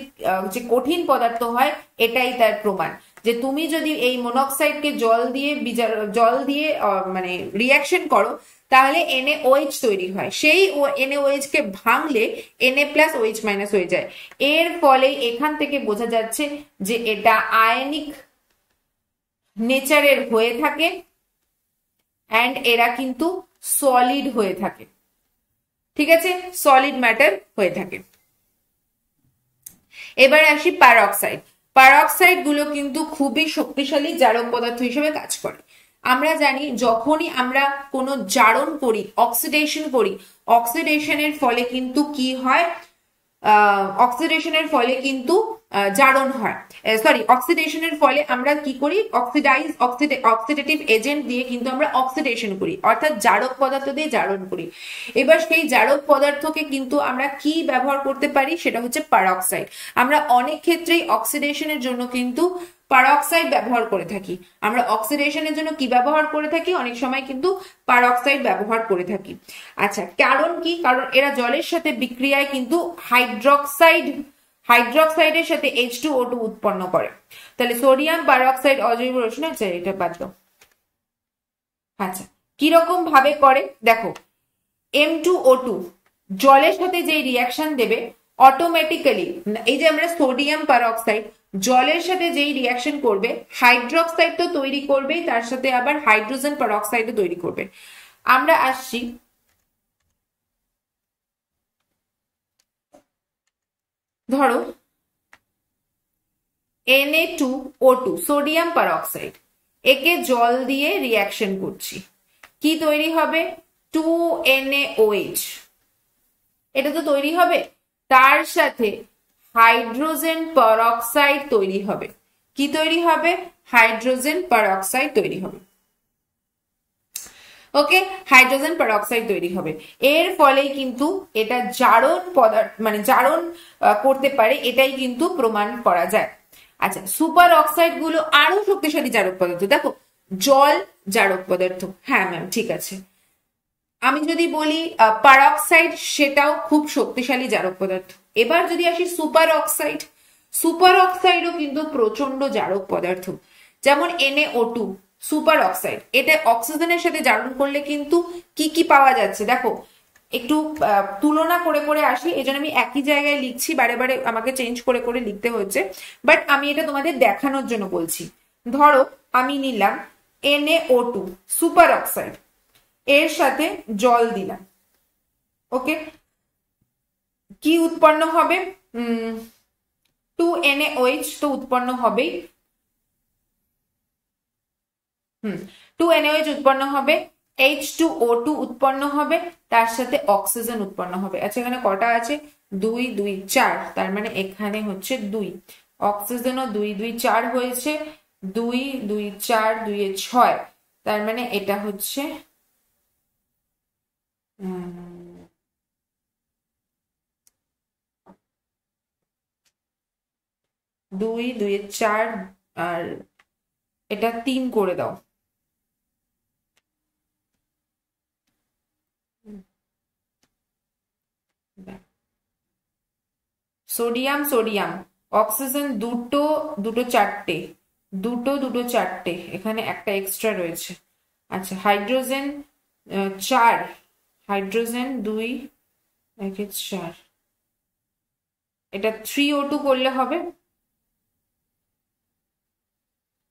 যে কঠিন পদার্থ হয়, এটাই তার প্রমাণ যে তুমি যদি এই মনোক্সাইডকে জল দিয়ে মানে রিয়াকশন করো তাহলে NaOH তৈরি হয়, সেই NaOH কে ভাঙলে Na+OH- হয়ে যায়। এর ফলে এখান থেকে বোঝা যাচ্ছে যে এটা আয়নিক নেচারের হয়ে থাকে অ্যান্ড এরা কিন্তু সলিড হয়ে থাকে। ঠিক আছে, সলিড ম্যাটার হয়ে থাকে। এবার আসি প্যারক্সাইড। প্যারক্সাইড গুলো কিন্তু খুবই শক্তিশালী জারক পদার্থ হিসেবে কাজ করে। আমরা জানি যখনই আমরা কোনো জারণ করি, অক্সিডেশন করি, অক্সিডেশনের ফলে কিন্তু কি হয়? অক্সিডেশনের ফলে কিন্তু জারণ হয়, সরি অক্সিডেশনের ফলে আমরা কি করি? অক্সিডেটিভ এজেন্ট দিয়ে কিন্তু আমরা অক্সিডেশন করি, অর্থাৎ জারক পদার্থ দিয়ে জারণ করি। এবার সেই জারক পদার্থকে কিন্তু আমরা কি ব্যবহার করতে পারি? সেটা হচ্ছে প্যারক্সাইড। আমরা অনেক ক্ষেত্রেই অক্সিডেশনের জন্য কিন্তু প্যারক্সাইড ব্যবহার করে থাকি। আমরা অক্সিডেশনের জন্য কি ব্যবহার করে থাকি? অনেক সময় কিন্তু প্যারক্সাইড ব্যবহার করে থাকি। আচ্ছা কারণ কি? কারণ এরা জলের সাথে বিক্রিয়ায় কিন্তু হাইড্রক্সাইডের সাথে H2O2 উৎপন্ন করে। তাহলে সোডিয়াম প্যারক্সাইড অজৈব রসায়ন, আচ্ছা এটা বাদ দাও। আচ্ছা কিরকম ভাবে করে দেখো, M2O2 জলের সাথে যে রিয়াকশন দেবে অটোমেটিক্যালি এই যে আমরা সোডিয়াম পারঅক্সাইড জলের সাথে যেই রিয়াকশন করবে হাইড্রোক্সাইড তো তৈরি করবেই, তার সাথে আবার হাইড্রোজেন পারঅক্সাইডও তৈরি করবে। আমরা আসছি ধরো Na2O2 সোডিয়াম পারঅক্সাইড, একে জল দিয়ে রিয়াকশন করছি, কি তৈরি হবে? 2NaOH, এটা তো তৈরি হবে। তার সাথে হাইড্রোজেন পারঅক্সাইড তৈরি হবে, কি তৈরি হবে? হাইড্রোজেন পারঅক্সাইড তৈরি হবে। ওকে, হাইড্রোজেন পারঅক্সাইড তৈরি হবে। এর ফলেই কিন্তু এটা জারণ পদার্থ মানে জারণ করতে পারে, এটাই কিন্তু প্রমাণ করা যায়। আচ্ছা, সুপার অক্সাইড গুলো আরো শক্তিশালী জারক পদার্থ। দেখো জল জারক পদার্থ, হ্যাঁ ম্যাম ঠিক আছে। আমি যদি বলি পারঅক্সাইড, সেটাও খুব শক্তিশালী জারক পদার্থ। এবার যদি আসি সুপার অক্সাইড, সুপার অক্সাইডও কিন্তু প্রচন্ড জারক পদার্থ। যেমন NaO2 সুপার অক্সাইড, এটা অক্সিজেনের সাথে জারণ করলে কিন্তু কি কি পাওয়া যাচ্ছে দেখো, একটু তুলনা করে করে আসি, এই জন্য আমি একই জায়গায় লিখছি, বারে বারে আমাকে চেঞ্জ করে করে লিখতে হচ্ছে, বাট আমি এটা তোমাদের দেখানোর জন্য বলছি। ধরো আমি নিলাম NaO2 সুপার অক্সাইড, এর সাথে জল দিলাম, ওকে, কি উৎপন্ন হবে? 2NaOH তো উৎপন্ন হবেই, 2NaOH উৎপন্ন হবে, H2O2 উৎপন্ন হবে, তার সাথে অক্সিজেন উৎপন্ন হবে। আচ্ছা এখানে কটা আছে? 2 2 4, তার মানে এখানে হচ্ছে 2, অক্সিজেনও 2 2 4 হয়েছে, 2 2 4 2 6, তার মানে এটা হচ্ছে 2 2 4, আর এটা 3 করে দাও। সোডিয়াম সোডিয়াম, অক্সিজেন দুটো দুটো চারটে, দুটো দুটো চারটে, এখানে একটা এক্সট্রা রয়েছে। আচ্ছা হাইড্রোজেন 4, হাইড্রোজেন 2 একে 4, এটা 3O2 করলে হবে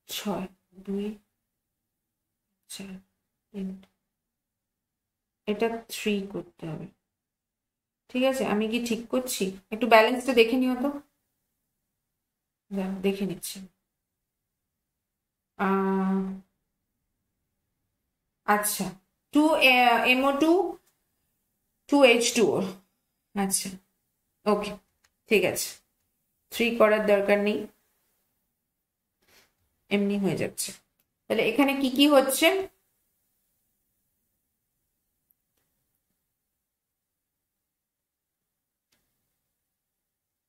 6 2 4 3, এটা 3 করতে হবে। ঠিক আছে, আমি কি ঠিক করছি? একটু ব্যালেন্সটা দেখে নিও তো, দেখে নিচ্ছি। আচ্ছা 2MO2 2H2O, আচ্ছা ওকে ঠিক আছে, 3 করার দরকার নেই, এমনি হয়ে যাচ্ছে। তাহলে এখানে কি কি হচ্ছে?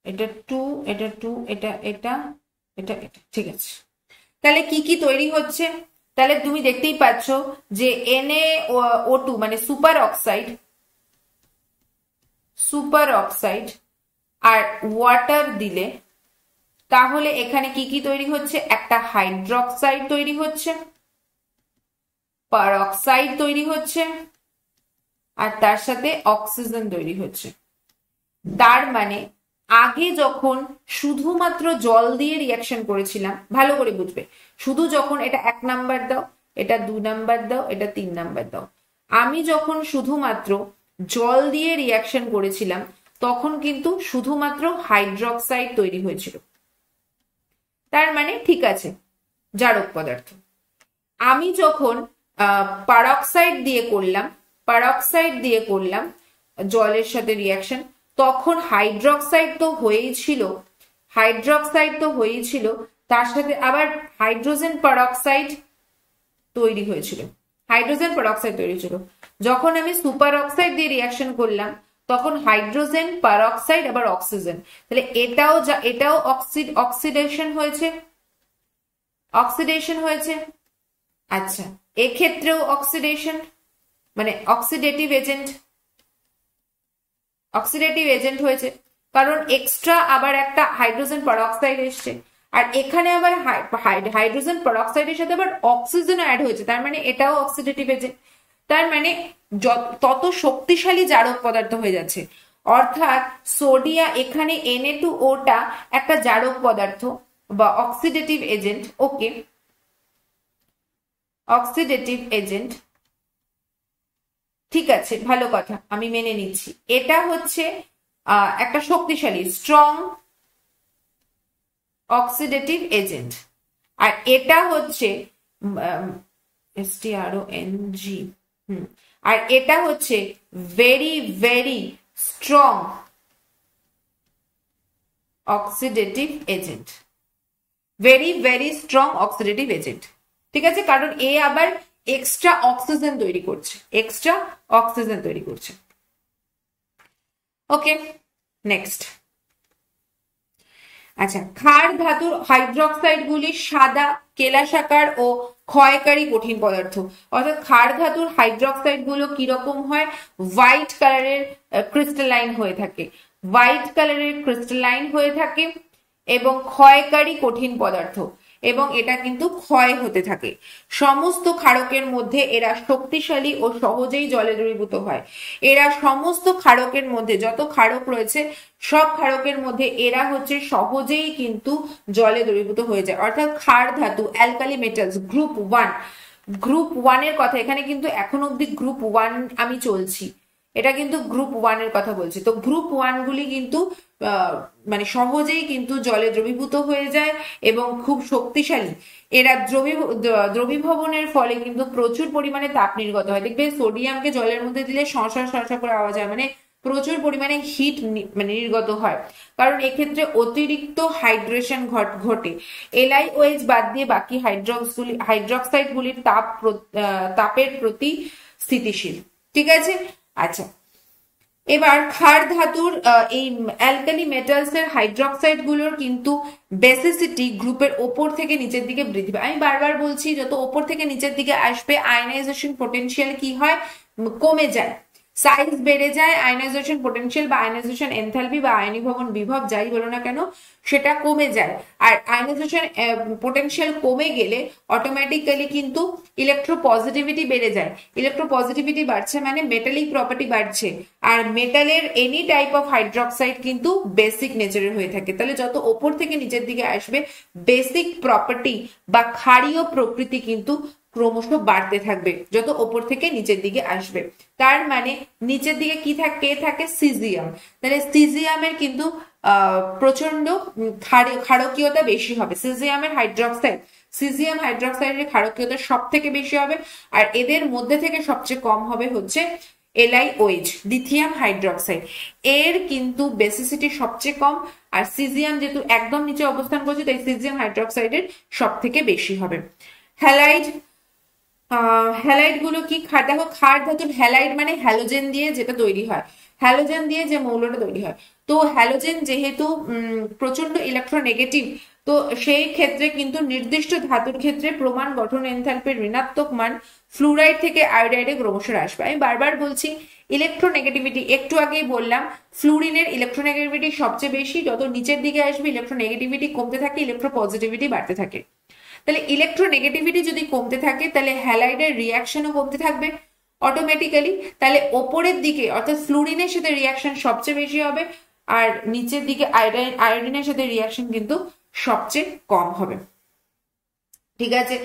এটা 2, এটা 2, এটা এটা এটা এটা, ঠিক আছে। তাহলে কি কি তৈরি হচ্ছে? তাহলে তুমি দেখতেই পাচ্ছ যে NaO2 মানে সুপার অক্সাইড, সুপার অক্সাইড আর ওয়াটার দিলে তাহলে এখানে কি কি তৈরি হচ্ছে? একটা হাইড্রোক্সাইড তৈরি হচ্ছে, পারঅক্সাইড তৈরি হচ্ছে, আর তার সাথে অক্সিজেন তৈরি হচ্ছে। তার মানে আগে যখন শুধুমাত্র জল দিয়ে রিয়াকশন করেছিলাম, ভালো করে বুঝবে, শুধু যখন এটা 1 নাম্বার দাও, এটা 2 নাম্বার দাও, এটা 3 নাম্বার দাও, আমি যখন শুধুমাত্র জল দিয়ে রিয়াকশন করেছিলাম তখন কিন্তু শুধুমাত্র হাইড্রোক্সাইড তৈরি হয়েছিল, তার মানে ঠিক আছে জারক পদার্থ। আমি যখন পারঅক্সাইড দিয়ে করলাম, পারঅক্সাইড দিয়ে করলাম জলের সাথে রিয়াকশন, তখন হাইড্রোক্সাইড তো হয়েই ছিল, হাইড্রোক্সাইড তো হয়েই ছিল, তার সাথে আবার হাইড্রোজেন পারঅক্সাইড তৈরি হয়েছিল, হাইড্রোজেন পারঅক্সাইড তৈরি ছিল। যখন আমি সুপার অক্সাইড দিয়ে রিয়াকশন করলাম তখন হাইড্রোজেন পারঅক্সাইড আবার অক্সিজেন, তাহলে এটাও অক্সিডেশন হয়েছে, অক্সিডেশন হয়েছে। আচ্ছা এক্ষেত্রেও অক্সিডেশন মানে অক্সিডেটিভ এজেন্ট, অক্সিডেটিভ এজেন্ট হয়েছে, কারণ এক্সট্রা আবার একটা হাইড্রোজেন পারঅক্সাইড এসছে, আর এখানে আবার হাইড্রোজেন পারঅক্সাইডের সাথে আবার অক্সিজেন অ্যাড হয়েছে, তার মানে এটাও অক্সিডেটিভ এজেন্ট। তার মানে তত শক্তিশালী জারক পদার্থ হয়ে যাচ্ছে। অর্থাৎ এখানে Na2O টা একটা জারক পদার্থ বা অক্সিডেটিভ এজেন্ট। ওকে, অক্সিডেটিভ এজেন্ট, ঠিক আছে, ভালো কথা, আমি মেনে নিচ্ছি। এটা হচ্ছে একটা শক্তিশালী স্ট্রং অক্সিডেটিভ এজেন্ট, আর এটা হচ্ছে STRONG, আর এটা হচ্ছে very very strong oxidative agent, very very strong oxidative agent. ঠিক আছে, কারণ এ আবার এক্সট্রা অক্সিজেন তৈরি করছে, এক্সট্রা অক্সিজেন তৈরি করছে। ওকে, নেক্সট। আচ্ছা, ক্ষার ধাতুর হাইড্রক্সাইড গুলি সাদা, কেলাসাকার ও ক্ষয়কারী কঠিন পদার্থ। অর্থাৎ ক্ষার ধাতুর হাইড্রক্সাইড গুলো কিরকম হয়? হোয়াইট কালারের ক্রিস্টালাইন হয়ে থাকে, হোয়াইট কালারের ক্রিস্টালাইন হয়ে থাকে এবং ক্ষয়কারী কঠিন পদার্থ, এবং এটা কিন্তু ক্ষয় হতে থাকে। সমস্ত ক্ষারকের মধ্যে এরা শক্তিশালী ও সহজেই জলে দ্রবীভূত হয়। এরা সমস্ত ক্ষারকের মধ্যে, যত ক্ষারক রয়েছে সব ক্ষারকের মধ্যে এরা হচ্ছে সহজেই কিন্তু জলে দ্রবীভূত হয়ে যায়। অর্থাৎ ক্ষার ধাতু, অ্যালকালি মেটালস, গ্রুপ 1, গ্রুপ 1 এর কথা এখানে কিন্তু এখন অব্দি গ্রুপ 1 আমি চলছি, এটা কিন্তু গ্রুপ 1 এর কথা বলছি। তো গ্রুপ 1 গুলি কিন্তু মানে সহজেই কিন্তু জলে দ্রবীভূত হয়ে যায় এবং খুব শক্তিশালী। এরা দ্রবীভবনের ফলে কিন্তু প্রচুর পরিমাণে তাপ নির্গত হয়। দেখবে সোডিয়ামকে জলের মধ্যে দিলে শঁ করে আওয়াজ হয়, মানে প্রচুর পরিমাণে হিট মানে নির্গত হয়, কারণ এক্ষেত্রে অতিরিক্ত হাইড্রেশন ঘটে। LiOH বাদ দিয়ে বাকি হাইড্রক্সাইড গুলির তাপের প্রতি স্থিতিশীল। ঠিক আছে, আচ্ছা, এবার ক্ষার ধাতুর এই অ্যালকালি মেটালস এর হাইড্রক্সাইড গুলোর কিন্তু বেসিসিটি গ্রুপের ওপর থেকে নিচের দিকে বৃদ্ধি পায়। আমি বারবার বলছি, যত ওপর থেকে নিচের দিকে আসবে আয়নাইজেশন পোটেনশিয়াল কি হয়? কমে যায়, সাইজ বেড়ে যায়, আয়নাইজেশন পোটেনশিয়াল বা আয়নাইজেশন এনথালপি বা আয়নীভবন বিভব যাই বলো না কেন সেটা কমে যায়। আর আয়নাইজেশন পোটেনশিয়াল কমে গেলে অটোমেটিক্যালি কিন্তু ইলেকট্রোপজিটিভিটি বেড়ে যায়। ইলেকট্রোপজিটিভিটি বাড়ছে মানে মেটালিক প্রপার্টি বাড়ছে, আর মেটালের এনি টাইপ অফ হাইড্রক্সাইড কিন্তু বেসিক নেচারের হয়ে থাকে। তাহলে যত ওপর থেকে নিচের দিকে আসবে বেসিক প্রপার্টি বা ক্ষারীয় প্রকৃতি কিন্তু ক্রমশ বাড়তে থাকবে যত ওপর থেকে নিচের দিকে আসবে। তার মানে নিচের দিকে কি থাকে? সিজিয়াম। তাহলে সিজিয়ামের কিন্তু প্রচন্ড ক্ষারকীয়তা বেশি হবে। সিজিয়াম হাইড্রক্সাইডের ক্ষারকীয়তা সব থেকে বেশি হবে, আর এদের মধ্যে থেকে সবচেয়ে কম হবে হচ্ছে LiOH, লিথিয়াম হাইড্রক্সাইড। এর কিন্তু বেসিসিটি সবচেয়ে কম, আর সিজিয়াম যেহেতু একদম নিচে অবস্থান করছে তাই সিজিয়াম হাইড্রক্সাইডের সব থেকে বেশি হবে। হ্যালাইড, হ্যালাইড গুলো কি? দেখো, ক্ষার ধাতুর হ্যালাইড মানে হ্যালোজেন দিয়ে যেটা তৈরি হয়, হ্যালোজেন দিয়ে যে মৌলটা তৈরি হয়। তো হ্যালোজেন যেহেতু প্রচন্ড ইলেকট্রোনেগেটিভ, তো সেই ক্ষেত্রে কিন্তু নির্দিষ্ট ধাতুর ক্ষেত্রে প্রমাণ গঠন এনথালপির ঋণাত্মক মান ফ্লুরাইড থেকে আয়োডাইডে ক্রমশ আসবে। আমি বারবার বলছি ইলেকট্রোনেগেটিভিটি, একটু আগেই বললাম ফ্লুরিনের ইলেকট্রোনেগেটিভিটি সবচেয়ে বেশি, যত নিচের দিকে আসবে ইলেকট্রোনেগেটিভিটি কমতে থাকে, ইলেকট্রোপজিটিভিটি বাড়তে থাকে। তাহলে ইলেকট্রোনেগেটিভিটি যদি কমতে থাকে তাহলে হ্যালাইডের রিয়াকশনও কমতে থাকবে অটোমেটিক্যালি। তাহলে ওপরের দিকে অর্থাৎ ফ্লুরিনের সাথে রিয়াকশন সবচেয়ে বেশি হবে, আর নিচের দিকে আয়োডিনের সাথে রিয়াকশন কিন্তু সবচেয়ে কম হবে। ঠিক আছে,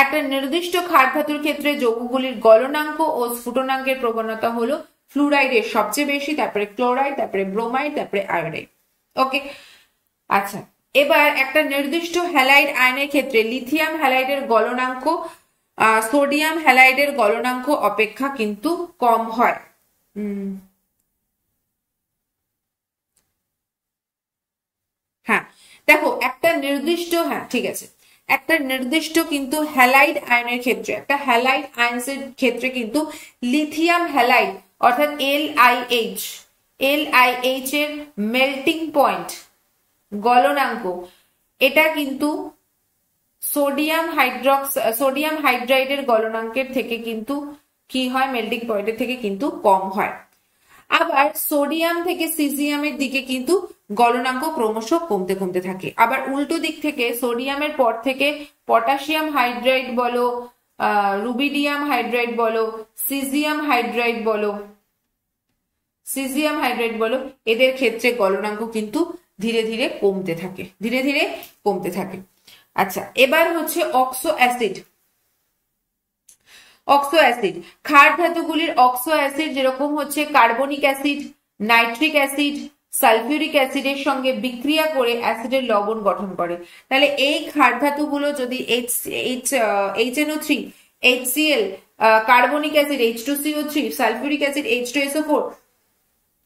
একটা নির্দিষ্ট ক্ষার ধাতুর ক্ষেত্রে যৌগগুলির গলনাঙ্ক ও স্ফুটনাঙ্কের প্রবণতা হলো ফ্লুরাইডের সবচেয়ে বেশি, তারপরে ক্লোরাইড, তারপরে ব্রোমাইড, তারপরে আয়োডাইড। ওকে, আচ্ছা, এবার একটা নির্দিষ্ট হ্যালাইড আয়নের ক্ষেত্রে লিথিয়াম হ্যালাইডের গলনাঙ্ক সোডিয়াম হ্যালাইডের গলনাঙ্ক অপেক্ষা কিন্তু কম হয়। হ্যাঁ, দেখো একটা নির্দিষ্ট, হ্যাঁ ঠিক আছে, একটা নির্দিষ্ট কিন্তু হ্যালাইড আয়নের ক্ষেত্রে, একটা হ্যালাইড আয়নের ক্ষেত্রে কিন্তু লিথিয়াম হ্যালাইড অর্থাৎ LiH এর মেল্টিং পয়েন্ট গলনাঙ্ক, এটা কিন্তু সোডিয়াম হাইড্রাইডের গলনাঙ্কের থেকে কিন্তু কি হয়? মেল্টিং পয়েন্টের থেকে কিন্তু কম হয়। আবার সোডিয়াম থেকে সিজিয়ামের দিকে কিন্তু গলনাঙ্ক ক্রমশ কমতে থাকে। আবার উল্টো দিক থেকে সোডিয়ামের পর থেকে পটাশিয়াম হাইড্রাইড বলো, রুবিডিয়াম হাইড্রাইড বলো, সিজিয়াম হাইড্রাইড বলো, সিজিয়াম হাইড্রাইড বলো, এদের ক্ষেত্রে গলনাঙ্ক কিন্তু ধীরে ধীরে কমতে থাকে, ধীরে ধীরে কমতে থাকে। আচ্ছা, এবার হচ্ছে অক্সো অ্যাসিড। অক্সো অ্যাসিড, ক্ষার ধাতুগুলির অক্সো অ্যাসিড যেরকম হচ্ছে carbonic acid, nitric acid, sulphuric অ্যাসিডের সঙ্গে বিক্রিয়া করে অ্যাসিডের লবণ গঠন করে। তাহলে এই ক্ষার ধাতুগুলো যদি HNO3, HCl, carbonic acid H2CO3, sulphuric acid H2SO4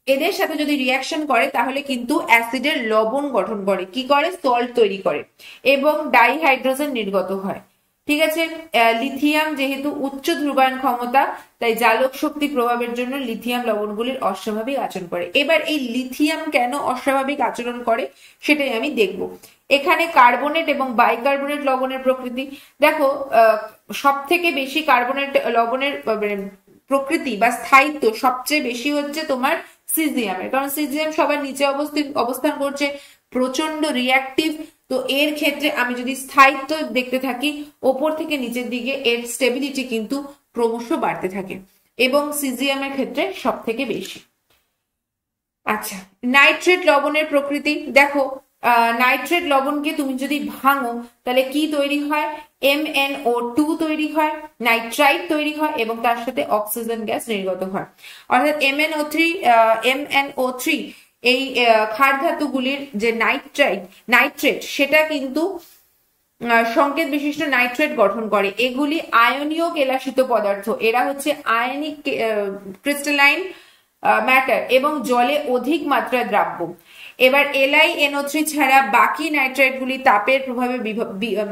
এদের সাথে যদি রিয়াকশন করে তাহলে কিন্তু অ্যাসিডের লবণ গঠন করে, কি করে, সল্ট তৈরি করে এবং ডাইহাইড্রোজেন নির্গত হয়। ঠিক আছে, লিথিয়াম যেহেতু উচ্চ ধ্রুবায়ন ক্ষমতা, তাই জালক শক্তি প্রভাবের জন্য লিথিয়াম লবণগুলির অস্বাভাবিক আচরণ করে। এবার এই লিথিয়াম কেন অস্বাভাবিক আচরণ করে সেটাই আমি দেখব। এখানে কার্বনেট এবং বাইকার্বনেট লবণের প্রকৃতি দেখো, সব থেকে বেশি কার্বনেট লবণের প্রকৃতি বা স্থায়িত্ব সবচেয়ে বেশি হচ্ছে তোমার সিজিয়ামের, কারণ সিজিয়াম সবার নিচে অবস্থান করছে, প্রচন্ড রিঅ্যাক্টিভ। তো এর ক্ষেত্রে আমি যদি স্থায়িত্ব দেখতে থাকি, ওপর থেকে নিচের দিকে এর স্টেবিলিটি কিন্তু ক্রমশ বাড়তে থাকে এবং সিজিয়ামের ক্ষেত্রে সব থেকে বেশি। আচ্ছা, নাইট্রেট লবণের প্রকৃতি দেখো, নাইট্রেট লবণকে তুমি যদি ভাঙো তাহলে কি তৈরি হয়, MnO2 তৈরি হয়, নাইট্রাইট তৈরি হয় এবং তার সাথে অক্সিজেন গ্যাস নির্গত হয়। অর্থাৎ MnO3 এই ক্ষার ধাতুগুলির যে নাইট্রেট সেটা কিন্তু সংকেত বিশিষ্ট নাইট্রেট গঠন করে। এগুলি আয়নীয় কেলাসিত পদার্থ, এরা হচ্ছে আয়নিক ক্রিস্টালাইন ম্যাটার এবং জলে অধিক মাত্রায় দ্রাব্য। এবার LiNO3 ছাড়া বাকি নাইট্রাইট গুলি তাপের প্রভাবে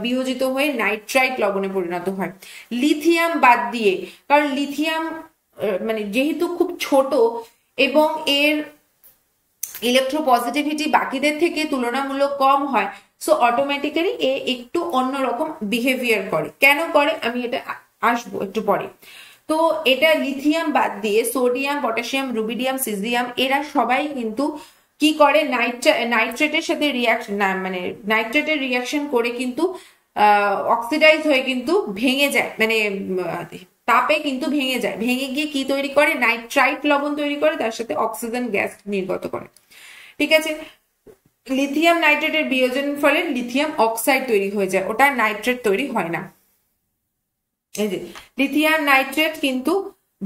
বিয়োজিত হয়ে নাইট্রাইট লবণে পরিণত হয়। লিথিয়াম বাদ দিয়ে, কারণ লিথিয়াম মানে যেহেতু খুব ছোট এবং এর ইলেকট্রোপজিটিভিটি বাকিদের থেকে তুলনামূলক কম হয়, সো অটোমেটিক্যালি এ একটু অন্যরকম বিহেভিয়ার করে। কেন করে আমি এটা আসবো একটু পরে। তো এটা লিথিয়াম বাদ দিয়ে সোডিয়াম, পটাশিয়াম, রুবিডিয়াম, সিজিয়াম এরা সবাই কিন্তু কি করে, নাইট্রেটের সাথে রিয়াকশন মানে নাইট্রেটের রিয়াকশন করে কিন্তু অক্সিডাইজ হয়ে কিন্তু ভেঙে যায়, মানে তাপে কিন্তু ভেঙে যায়, ভেঙে গিয়ে কি তৈরি করে, নাইট্রাইট লবণ তৈরি করে, তার সাথে অক্সিজেন গ্যাস নির্গত করে। ঠিক আছে, লিথিয়াম নাইট্রেটের বিয়োজনের ফলে লিথিয়াম অক্সাইড তৈরি হয়ে যায়, ওটা নাইট্রেট তৈরি হয় না। এই যে লিথিয়াম নাইট্রেট কিন্তু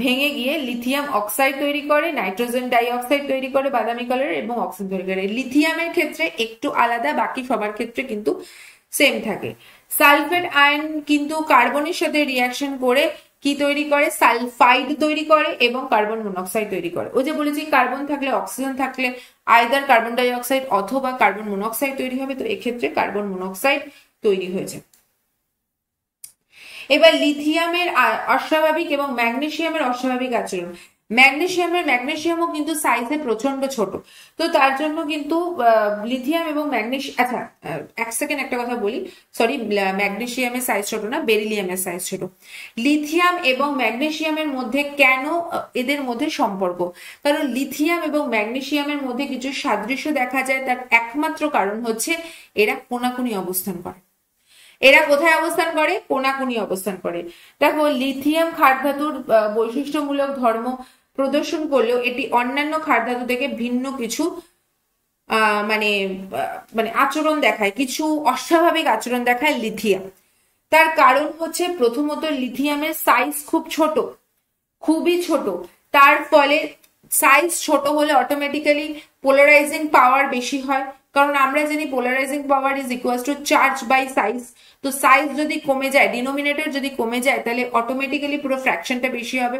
ভেঙে গিয়ে লিথিয়াম অক্সাইড তৈরি করে, নাইট্রোজেন ডাই অক্সাইড তৈরি করে বাদামি কালারের এবং অক্সিজেন তৈরি করে। লিথিয়ামের ক্ষেত্রে একটু আলাদা, বাকি সবার ক্ষেত্রে কিন্তু সেম থাকে। সালফেট আয়ন কিন্তু কার্বনের সাথে রিয়াকশন করে কি তৈরি করে, সালফাইড তৈরি করে এবং কার্বন মনোক্সাইড তৈরি করে। ওই যে বলেছি কার্বন থাকলে, অক্সিজেন থাকলে আইদার কার্বন ডাই অক্সাইড অথবা কার্বন মনোক্সাইড তৈরি হবে, তো এক্ষেত্রে কার্বন মনোক্সাইড তৈরি হয়েছে। এবার লিথিয়ামের অস্বাভাবিক এবং ম্যাগনেসিয়ামের অস্বাভাবিক আচরণ। ম্যাগনেসিয়ামও কিন্তু সাইজে প্রচন্ড ছোট, তো তার জন্য কিন্তু লিথিয়াম এবং ম্যাগনেসিয়াম, আচ্ছা এক সেকেন্ড একটা কথা বলি, সরি, ম্যাগনেসিয়ামের সাইজ ছোট না, বেরিলিয়ামের সাইজ ছোট। লিথিয়াম এবং ম্যাগনেসিয়ামের মধ্যে কেন এদের মধ্যে সম্পর্ক, কারণ লিথিয়াম এবং ম্যাগনেসিয়ামের মধ্যে কিছু সাদৃশ্য দেখা যায়, তার একমাত্র কারণ হচ্ছে এরা কোনাকুনি অবস্থান করে। এরা কোথায় অবস্থান করে, কোনাকুনি অবস্থান করে। দেখো, লিথিয়াম ক্ষার ধাতুর বৈশিষ্ট্যমূলক ধর্ম প্রদর্শন করলেও এটি অন্যান্য ক্ষার ধাতু থেকে ভিন্ন কিছু মানে আচরণ দেখায়, কিছু অস্বাভাবিক আচরণ দেখায় লিথিয়াম। তার কারণ হচ্ছে প্রথমত লিথিয়ামের সাইজ খুব ছোট, খুবই ছোট, তার ফলে সাইজ ছোট হলে অটোমেটিক্যালি পোলারাইজিং পাওয়ার বেশি হয়, কারণ আমরা জানি polarising power is equal to charge by size. তো সাইজ যদি কমে যায়, ডিনোমিনেটর যদি কমে যায়, তাহলে অটোমেটিক্যালি পুরো ফ্র্যাকশনটা বেশি হবে।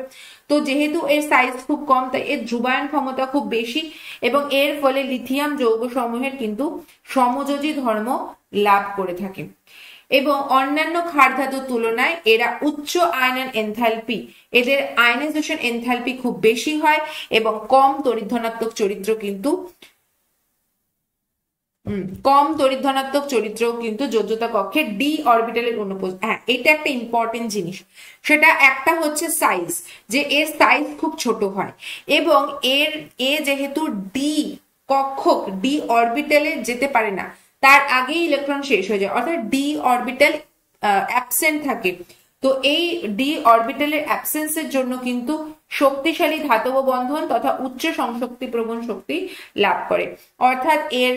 তো যেহেতু এর সাইজ খুব কম, তাই এর ধ্রুবায়ন ক্ষমতা খুব বেশি এবং এর ফলে লিথিয়াম যৌগ সমূহের কিন্তু সমযোজী ধর্ম লাভ করে থাকে এবং অন্যান্য ক্ষার ধাতুর তুলনায় এরা উচ্চ আয়নন এনথালপি, এদের আয়নাইজেশন এনথালপি খুব বেশি হয় এবং কম তড়িৎধনাত্মক চরিত্র কিন্তু যোজ্যতা কক্ষে ডি অরবিটালের অনুপস্থিত। হ্যাঁ, এটা একটা ইম্পর্টেন্ট জিনিস, সেটা একটা হচ্ছে সাইজ, যে এর সাইজ খুব ছোট হয় এবং যেহেতু ডি কক্ষক ডি অরবিটালে যেতে পারে না, তার আগেই ইলেকট্রন শেষ হয়ে যায়, অর্থাৎ ডি অরবিটাল অ্যাবসেন্ট থাকে, তো এই ডি অরবিটালের অ্যাবসেন্সের জন্য কিন্তু শক্তিশালী ধাতব বন্ধন তথা উচ্চ সংশক্তি প্রবণ শক্তি লাভ করে, অর্থাৎ এর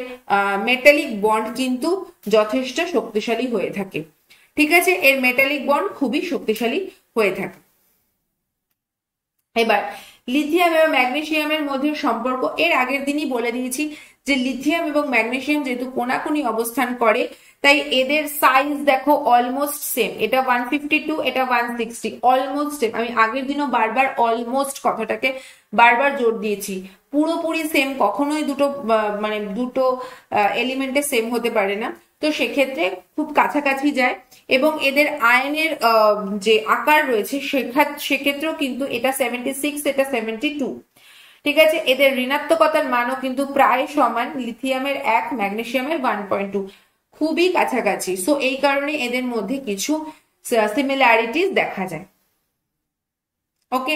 মেটালিক বন্ড কিন্তু যথেষ্ট শক্তিশালী হয়ে থাকে। ঠিক আছে, এর মেটালিক বন্ড খুবই শক্তিশালী হয়ে থাকে। এবার লিথিয়াম এবং ম্যাগনেসিয়ামের মধ্যে সম্পর্ক এর আগের দিনই বলে দিয়েছি যে লিথিয়াম এবং ম্যাগনেসিয়াম যেহেতু কোনাকুনি অবস্থান করে তাই এদের সাইজ দেখো অলমোস্ট সেম, এটা 152 এটা 160, অলমোস্ট সেম। আমি আগের দিনও বারবার অলমোস্ট কথাটাকে বারবার জোর দিয়েছি, পুরোপুরি সেম কখনোই দুটো মানে দুটো এলিমেন্টে সেম হতে পারে না, তো সেক্ষেত্রে খুব কাছাকাছি যায় এবং এদের আয়নের যে আকার রয়েছে সেক্ষেত্রেও কিন্তু এটা 76 এটা 72। ঠিক আছে, এদের ঋণাত্মকতার মানও কিন্তু প্রায় সমান, লিথিয়ামের 1 ম্যাগনেসিয়ামের 1.2, খুবই কাছাকাছি। সো এই কারণে এদের মধ্যে কিছু সিমিলারিটিস দেখা যায়। ওকে,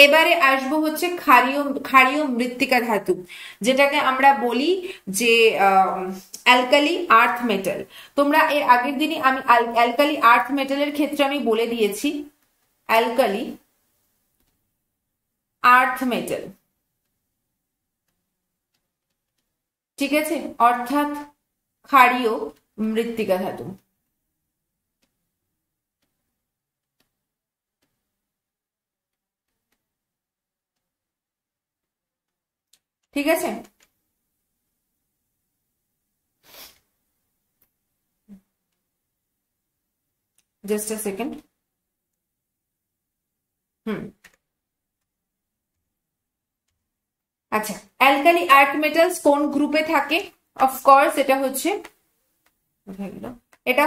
এবারে আসবো হচ্ছে ক্ষারীয় মৃত্তিকা ধাতু, যেটাকে আমরা বলি যে অ্যালকালি আর্থ মেটাল। তোমরা এর আগের দিনই আমি অ্যালকালি আর্থ মেটালের ক্ষেত্রে আমি বলে দিয়েছি অ্যালকালি আর্থ মেটাল, ঠিক আছে, অর্থাৎ ক্ষারীয় মৃত্তিকা ধাতু। ঠিক আছে, জাস্ট আ সেকেন্ড। আচ্ছা, অ্যালকালি আর্থ মেটালস কোন গ্রুপে থাকে? অফকোর্স এটা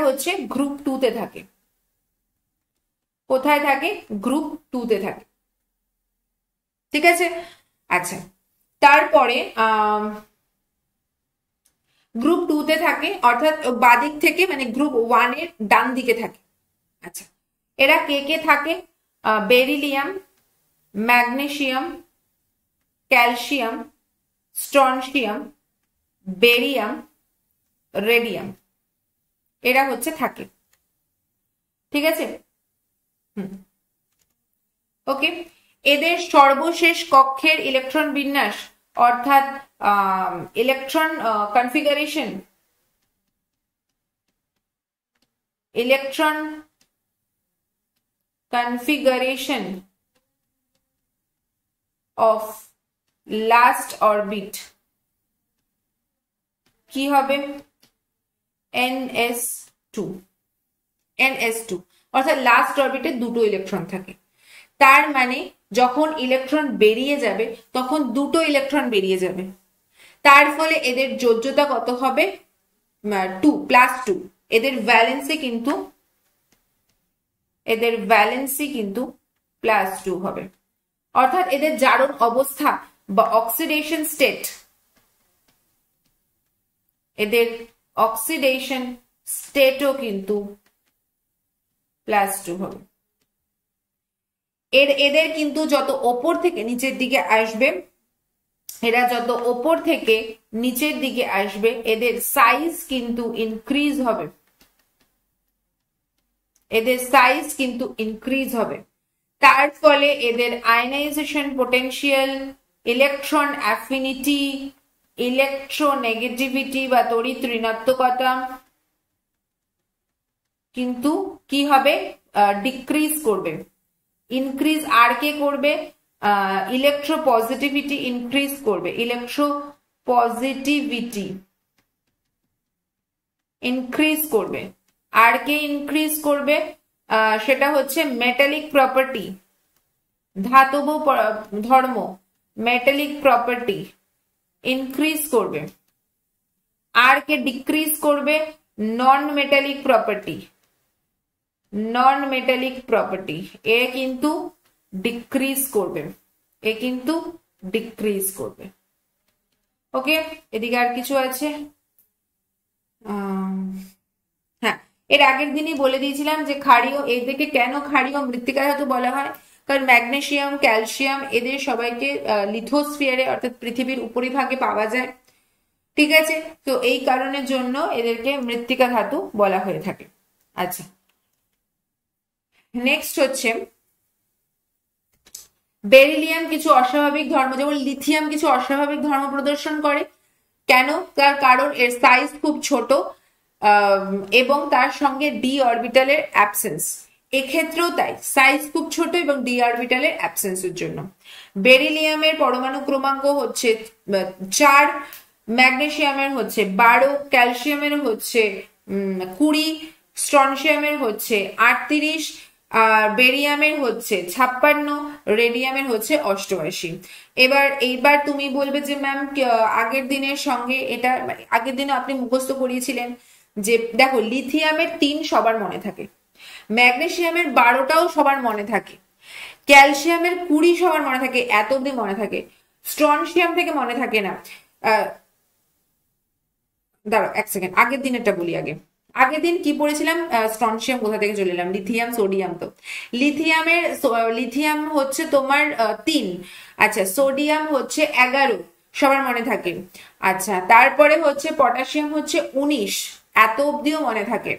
হচ্ছে গ্রুপ 2 তে থাকে। কোথায় থাকে? গ্রুপ 2 তে থাকে। ঠিক আছে, আচ্ছা, তারপরে গ্রুপ 2 তে থাকে, অর্থাৎ বাদিক থেকে মানে গ্রুপ 1 এর ডান দিকে থাকে। আচ্ছা, এরা কে কে থাকে? Beryllium, magnesium, calcium, strontium, barium, radium, এরা হচ্ছে থাকে। ঠিক আছে, ওকে, এদের সর্বশেষ কক্ষের ইলেকট্রন বিন্যাস অর্থাৎ electron configuration of last orbit কি হবে? NS2, অর্থাৎ লাস্ট অরবিটে দুটো ইলেকট্রন থাকে। তার মানে যখন ইলেকট্রন বেরিয়ে যাবে তখন দুটো ইলেকট্রন বেরিয়ে যাবে, তার ফলে এদের যোজ্যতা কত হবে? 2+2। এদের ভ্যালেন্সি কিন্তু +2 হবে, অর্থাৎ এদের জারণ অবস্থা বা অক্সিডেশন স্টেট, এদের অক্সিডেশন স্টেটও কিন্তু +2 হবে। এদের কিন্তু যত ওপর থেকে নিচের দিকে আসবে, এরা যত ওপর থেকে নিচের দিকে আসবে এদের সাইজ কিন্তু ইনক্রিজ হবে, তার ফলে এদের ionisation potential, electron affinity, electronegativity বা তড়িৎ ঋণাত্মকতা কিন্তু কি হবে? ডিক্রিজ করবে। ইনক্রিজ আর কে করবে? ইলেকট্রো পজিটিভিটি ইনক্রিজ করবে, আর কে ইনক্রিজ করবে? সেটা হচ্ছে মেটালিক প্রপার্টি, ধাতব ধর্ম, মেটালিক প্রপার্টি ইনক্রিজ করবে। আর কে ডিক্রিজ করবে? নন মেটালিক প্রপার্টি, এ কিন্তু ডিক্রিজ করবে। ওকে, এদিকে আর কিছু আছে? হ্যাঁ, এর আগের দিনই বলে দিয়েছিলাম যে ক্ষারীয়, এদেরকে কেন ক্ষারীয় মৃত্তিকা ধাতু বলা হয়? কারণ ম্যাগনেসিয়াম, ক্যালসিয়াম এদের সবাইকে লিথোস্ফিয়ারে অর্থাৎ পৃথিবীর উপরিভাগে পাওয়া যায়। ঠিক আছে, তো এই কারণের জন্য এদেরকে মৃত্তিকা ধাতু বলা হয়ে থাকে। আচ্ছা, নেক্সট হচ্ছে বেরিলিয়াম কিছু অস্বাভাবিক ধর্ম, যেমন লিথিয়াম কিছু অস্বাভাবিক ধর্ম প্রদর্শন করে। কেন? তার কারণ এর সাইজ খুব ছোট এবং তার সঙ্গে ডি অরবিটালের অ্যাবসেন্স। এক্ষেত্রেও তাই, সাইজ খুব ছোট এবং ডি অরবিটালের অ্যাবসেন্সের জন্য। বেরিলিয়ামের পরমাণু ক্রমাঙ্ক হচ্ছে 4, ম্যাগনেসিয়ামের হচ্ছে 12, ক্যালসিয়ামের হচ্ছে 20, স্ট্রনশিয়ামের হচ্ছে 38, আর বেরিয়ামের হচ্ছে 56, রেডিয়ামের হচ্ছে 88। এইবার তুমি বলবে যে ম্যাম আগের দিনের সঙ্গে এটা, আগের দিনে আপনি মুখস্থ করিয়েছিলেন যে দেখো লিথিয়ামের 3 সবার মনে থাকে, ম্যাগনেসিয়ামের 12টাও সবার মনে থাকে, ক্যালসিয়ামের 20 সবার মনে থাকে, এত অব্দি মনে থাকে, স্ট্রনশিয়াম থেকে মনে থাকে না। দাঁড়াও এক সেকেন্ড, আগের দিনেরটা বলি আগে। আগের দিন কি পড়েছিলাম? স্ট্রনশিয়াম কোথা থেকে চলে এলাম, লিথিয়াম সোডিয়াম। তো লিথিয়াম হচ্ছে তোমার 3, আচ্ছা সোডিয়াম হচ্ছে 11 সবার মনে থাকে, আচ্ছা তারপরে হচ্ছে পটাশিয়াম হচ্ছে 19, এত অব্দিও মনে থাকে।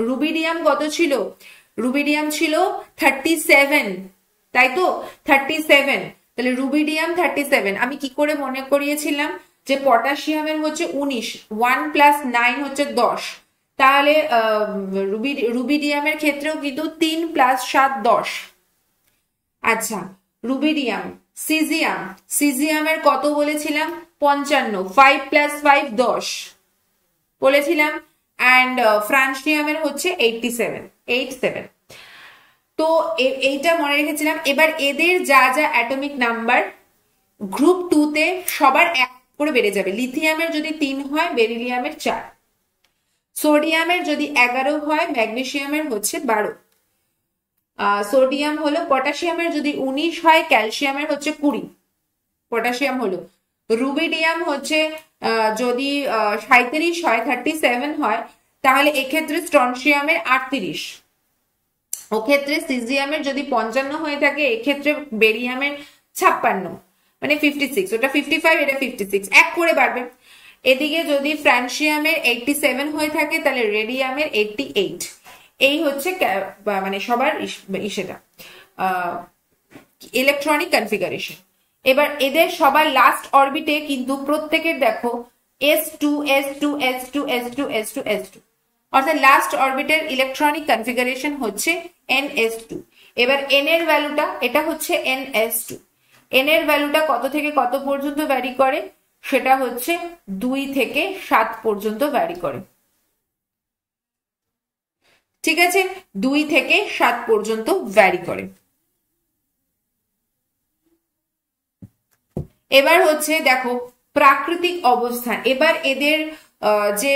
রুবিডিয়াম কত ছিল? রুবিডিয়াম ছিল 37, তাই তো 37, তাহলে রুবিডিয়াম 37। আমি কি করে মনে করিয়েছিলাম যে পটাশিয়ামের হচ্ছে 19, 1 + 9 হচ্ছে 10, তাহলে রুবিডিয়ামের ক্ষেত্রেও কিন্তু 3 + 7 10। আচ্ছা সিজিয়ামের কত বলেছিলাম? 55, 5 + 5 10 বলেছিলাম। অ্যান্ড ফ্রান্সিয়ামের হচ্ছে 87। তো এইটা মনে রেখেছিলাম। এবার এদের যা যা অ্যাটমিক নাম্বার গ্রুপ 2 তে সবার 1 করে বেড়ে যাবে। লিথিয়ামের যদি 3 হয়, বেরিলিয়ামের 4, সোডিয়ামের যদি 11 হয়, ম্যাগনেসিয়ামের হচ্ছে 12, সোডিয়াম হলো, পটাশিয়ামের যদি 19 হয়, ক্যালসিয়ামের হচ্ছে 20, পটাশিয়াম হলো। রুবিডিয়াম হচ্ছে যদি 37 হয়, 37 হয়, তাহলে এক্ষেত্রে স্ট্রনশিয়ামের 38, ও ক্ষেত্রে সিজিয়ামের যদি 55 হয়ে থাকে, এক্ষেত্রে বেরিয়ামের 56, মানে 56, ওটা 55, এটা 56, 1 করে বাড়বে। এদিকে যদি ফ্রান্সিয়ামের 87 হয়ে থাকে, তাহলে রেডিয়ামের 88। এই হচ্ছে মানে সবার সেটা ইলেকট্রনিক কনফিগারেশন। এবার এদের সবার লাস্ট অরবিটে কিন্তু প্রত্যেকের দেখো s2 s2 s2 s2 s2 s2, অর্থাৎ লাস্ট অরবিটের ইলেকট্রনিক কনফিগারেশন হচ্ছে ns2। এবার n এর ভ্যালুটা, এটা হচ্ছে ns2, n এর ভ্যালুটা কত থেকে কত পর্যন্ত ভ্যারি করে? সেটা হচ্ছে 2 থেকে 7 পর্যন্ত ভ্যারি করে, ঠিক আছে? 2 থেকে 7 পর্যন্ত ভ্যারি করে। এবার হচ্ছে দেখো প্রাকৃতিক অবস্থান। এবার এদের যে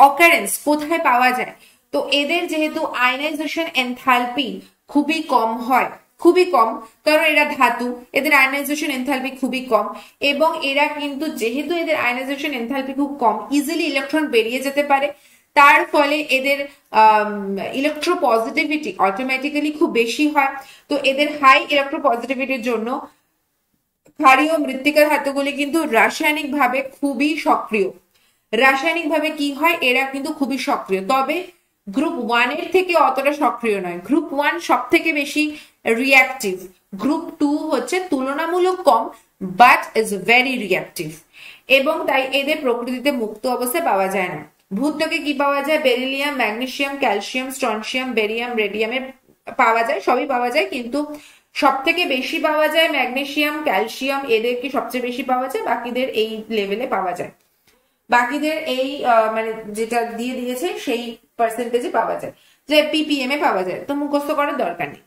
অকারেন্স কোথায় পাওয়া যায়, তো এদের যেহেতু আয়নাইজেশন এনথালপি খুবই কম হয়, খুবই কম, কারণ এরা ধাতু, এদের আয়নাইজেশন এনথালপি খুবই কম, এবং এরা কিন্তু যেহেতু এদের আয়নাইজেশন এনথালপি খুব কম, ইজিলি ইলেকট্রন বেরিয়ে যেতে পারে, তার ফলে এদের ইলেকট্রোপজিটিভিটি অটোমেটিক্যালি খুব বেশি হয়। তো এদের হাই ইলেকট্রোপজিটিভিটির জন্য ক্ষারীয় মৃত্তিকা ধাতুগুলি কিন্তু রাসায়নিকভাবে খুবই সক্রিয়। রাসায়নিকভাবে কি হয়, এরা কিন্তু খুবই সক্রিয়, তবে গ্রুপ 1 এর থেকে অতটা সক্রিয় নয়। গ্রুপ 1 সব থেকে বেশি রিঅ্যাক্টিভ, গ্রুপ 2 হচ্ছে তুলনামূলক কম, বাট ইজ ভেরি রিঅ্যাক্টিভ, এবং তাই এদের প্রকৃতিতে মুক্ত অবস্থায় পাওয়া যায় না। ভূত্বকে কি পাওয়া যায়? Beryllium, magnesium, calcium, strontium, barium, রেডিয়ামের পাওয়া যায়, সবই পাওয়া যায়, কিন্তু সব থেকে বেশি পাওয়া যায় ম্যাগনেসিয়াম, ক্যালসিয়াম, এদেরকে সবচেয়ে বেশি পাওয়া যায়, বাকিদের এই লেভেলে পাওয়া যায়, বাকিদের এই মানে যেটা দিয়ে দিয়েছে সেই পার্সেন্টেজে পাওয়া যায়, যে পিপিএম এ পাওয়া যায়, তো মুখস্থ করার দরকার নেই।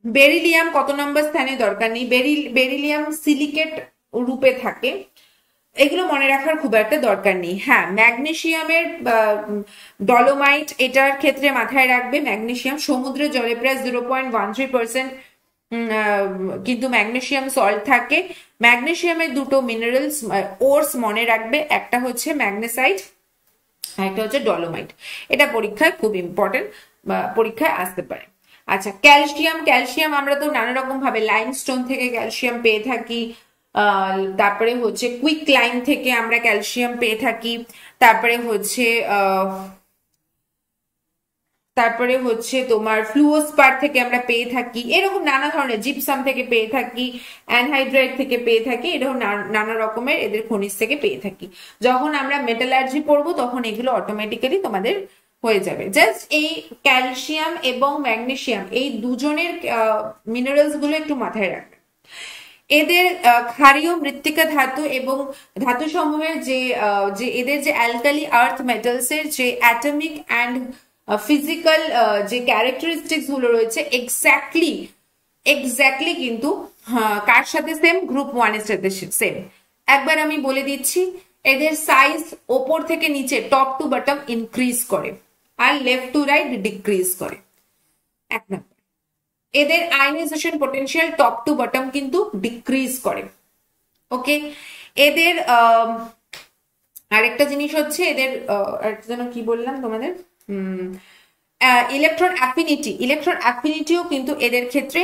বেরিলিয়াম কত নম্বর স্থানে? দরকার নেই। বেরিলিয়াম সিলিকেট রূপে থাকে, এগুলো মনে রাখার খুব একটা দরকার নেই। হ্যাঁ, ম্যাগনেসিয়ামের ডলোমাইট, এটার ক্ষেত্রে মাথায় রাখবে ম্যাগনেসিয়াম সমুদ্রের জলে প্রায় 0.13% কিন্তু ম্যাগনেসিয়াম সল্ট থাকে। ম্যাগনেসিয়ামের দুটো মিনারেলস ওরস মনে রাখবে, একটা হচ্ছে ম্যাগনেসাইট, একটা হচ্ছে ডলোমাইট। এটা পরীক্ষায় খুব ইম্পর্টেন্ট, পরীক্ষায় আসতে পারে। আচ্ছা, ক্যালসিয়াম আমরা তো নানা রকম ভাবে লাইমস্টোন থেকে ক্যালসিয়াম পেয়ে থাকি, তারপরে হচ্ছে কুইক লাইম থেকে আমরা ক্যালসিয়াম পেয়ে থাকি, তারপরে হচ্ছে তারপরে হচ্ছে তোমার ফ্লুওস্পার থেকে আমরা পেয়ে থাকি, এরকম নানা ধরনের জিপসাম থেকে পেয়ে থাকি, অ্যানহাইড্রাইট থেকে পেয়ে থাকি, এরকম নানা রকমের এদের খনিজ থেকে পেয়ে থাকি। যখন আমরা মেটালার্জি পড়বো তখন এগুলো অটোমেটিক্যালি তোমাদের হয়ে যাবে। জাস্ট এই ক্যালসিয়াম এবং ম্যাগনেসিয়াম এই দুজনের মিনারেলস গুলো একটু মাথায় রাখবে। এদের ক্ষারীয় মৃত্তিকা ধাতু এবং ধাতু সমূহের যে এদের যে অ্যালকালি আর্থ মেটালস এর যে অ্যাটমিক অ্যান্ড ফিজিক্যাল যে ক্যারেক্টারিস্টিক্স গুলো রয়েছে এক্স্যাক্টলি কিন্তু কার সাথে সেম, গ্রুপ 1 এর সাথে সেম। একবার আমি বলে দিচ্ছি, এদের সাইজ ওপর থেকে নিচে টপ টু বটম ইনক্রিজ করে আর লেফট টু রাইট ডিক্রিজ করে। এক নম্বর, এদের ionisation potential top to bottom কিন্তু ডিক্রিজ করে। ওকে, এদের আরেকটা জিনিস হচ্ছে এদের যেন কি বললাম তোমাদের, ইলেকট্রন অ্যাফিনিটিও কিন্তু এদের ক্ষেত্রে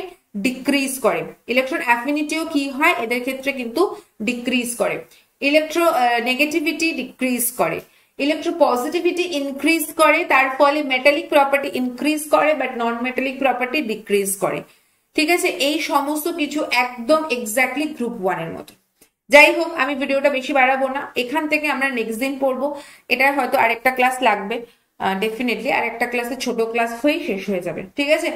ডিক্রিজ করে। ইলেকট্রন অ্যাফিনিটিও কি হয় এদের ক্ষেত্রে কিন্তু ডিক্রিজ করে। ইলেকট্রো নেগেটিভিটি ডিক্রিজ করে, ইলেকট্রো পজিটিভিটি ইনক্রিজ করে, তার ফলে মেটালিক প্রপার্টি ইনক্রিজ করে but non metallic property decrease করে। ঠিক আছে, এই সমস্ত কিছু একদম এক্স্যাক্টলি গ্রুপ 1 এর মতো। যাই হোক, আমি ভিডিওটা বেশি বাড়াবো না, এখান থেকে আমরা নেক্সট দিন পড়বো। এটা হয়তো আরেকটা ক্লাস লাগবে, ডেফিনেটলি আরেকটা ক্লাসে ছোট ক্লাস হয়েই শেষ হয়ে যাবে। ঠিক আছে,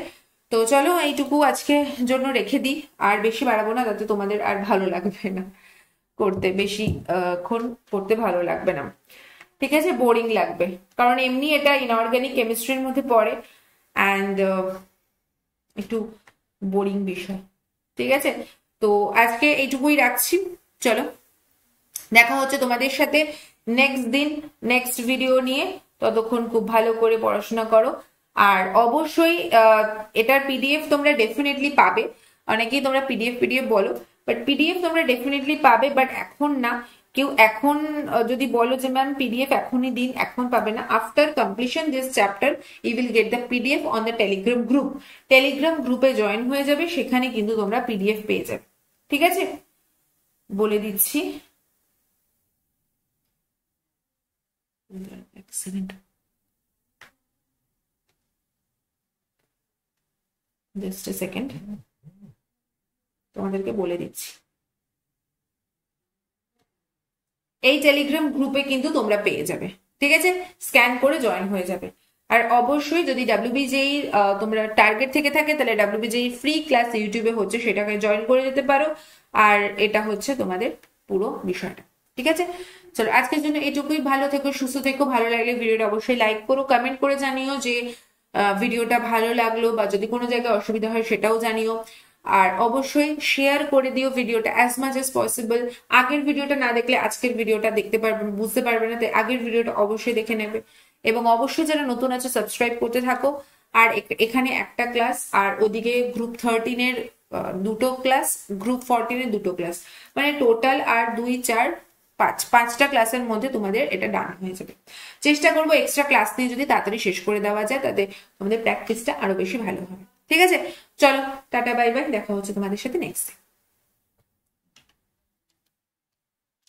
তো চলো এইটুকু আজকে জন্য রেখে দিই, আর বেশি বাড়াবো না, তাতে তোমাদের আর ভালো লাগবে না করতে, বেশি ক্ষণ পড়তে ভালো লাগবে না। ঠিক আছে, বোরিং লাগবে, কারণ এমনি এটা ইনঅর্গানিক কেমিস্ট্রির মধ্যে পড়ে অ্যান্ড একটু বোরিং বিষয়। ঠিক আছে, তো আজকে এইটুকুই রাখছি। চলো, দেখা হচ্ছে তোমাদের সাথে নেক্সট দিন নেক্সট ভিডিও নিয়ে। ততক্ষণ খুব ভালো করে পড়াশোনা করো, আর অবশ্যই এটার পিডিএফ তোমরা ডেফিনেটলি পাবে। অনেকেই তোমরা পিডিএফ বলো, বাট পিডিএফ তোমরা ডেফিনেটলি পাবে, বাট এখন না। কেউ এখন যদি বলো যে ম্যাম পিডিএফ এখনই দিন, এখন পাবে না। After completion this chapter you will get the PDF on the Telegram group. Telegram গ্রুপে জয়েন হয়ে যাবে, সেখানে কিন্তু তোমরা পিডিএফ পেয়ে যাবে। ঠিক আছে, বলে দিচ্ছি। Excellent. Just a second. তোমাদেরকে বলে দিচ্ছি, এই টেলিগ্রাম গ্রুপে কিন্তু তোমরা পেয়ে যাবে। ঠিক আছে, স্ক্যান করে জয়েন হয়ে যাবে। আর অবশ্যই যদি WBJEE তোমরা টার্গেট থেকে থাকে, তাহলে WBJEE ফ্রি ক্লাস ইউটিউবে হচ্ছে, সেটাকে জয়েন করে যেতে পারো। আর এটা হচ্ছে তোমাদের পুরো বিষয়টা। ঠিক আছে, চলো আজকের জন্য এটুকুই। ভালো থেকো, সুস্থ থেকো। ভালো লাগলে ভিডিওটা অবশ্যই লাইক করো, কমেন্ট করে জানিও যে ভিডিওটা ভালো লাগলো, বা যদি কোনো জায়গায় অসুবিধা হয় সেটাও জানিও। আর অবশ্যই শেয়ার করে দিও ভিডিওটা অ্যাজ মাচ অ্যাজ পসিবল। আগের ভিডিওটা না দেখলে আজকের ভিডিওটা দেখতে পারবে, বুঝতে পারবে না, তাই আগের ভিডিওটা অবশ্যই দেখে নেবে। এবং অবশ্যই যারা নতুন আছে সাবস্ক্রাইব করতে থাকো। আর এখানে একটা ক্লাস, আর ওদিকে গ্রুপ 13 এর দুটো ক্লাস, গ্রুপ 14 এর দুটো ক্লাস, মানে টোটাল আর 2, 4, 5টা ক্লাসের মধ্যে তোমাদের এটা ডান হয়ে যাবে। চেষ্টা করবো এক্সট্রা ক্লাস নিয়ে যদি তাড়াতাড়ি শেষ করে দেওয়া যায়, তাতে তোমাদের প্র্যাকটিসটা আরো বেশি ভালো হবে। ঠিক আছে, চলো টাটা বাই বাই, দেখা হচ্ছে তোমাদের সাথে নেক্সট।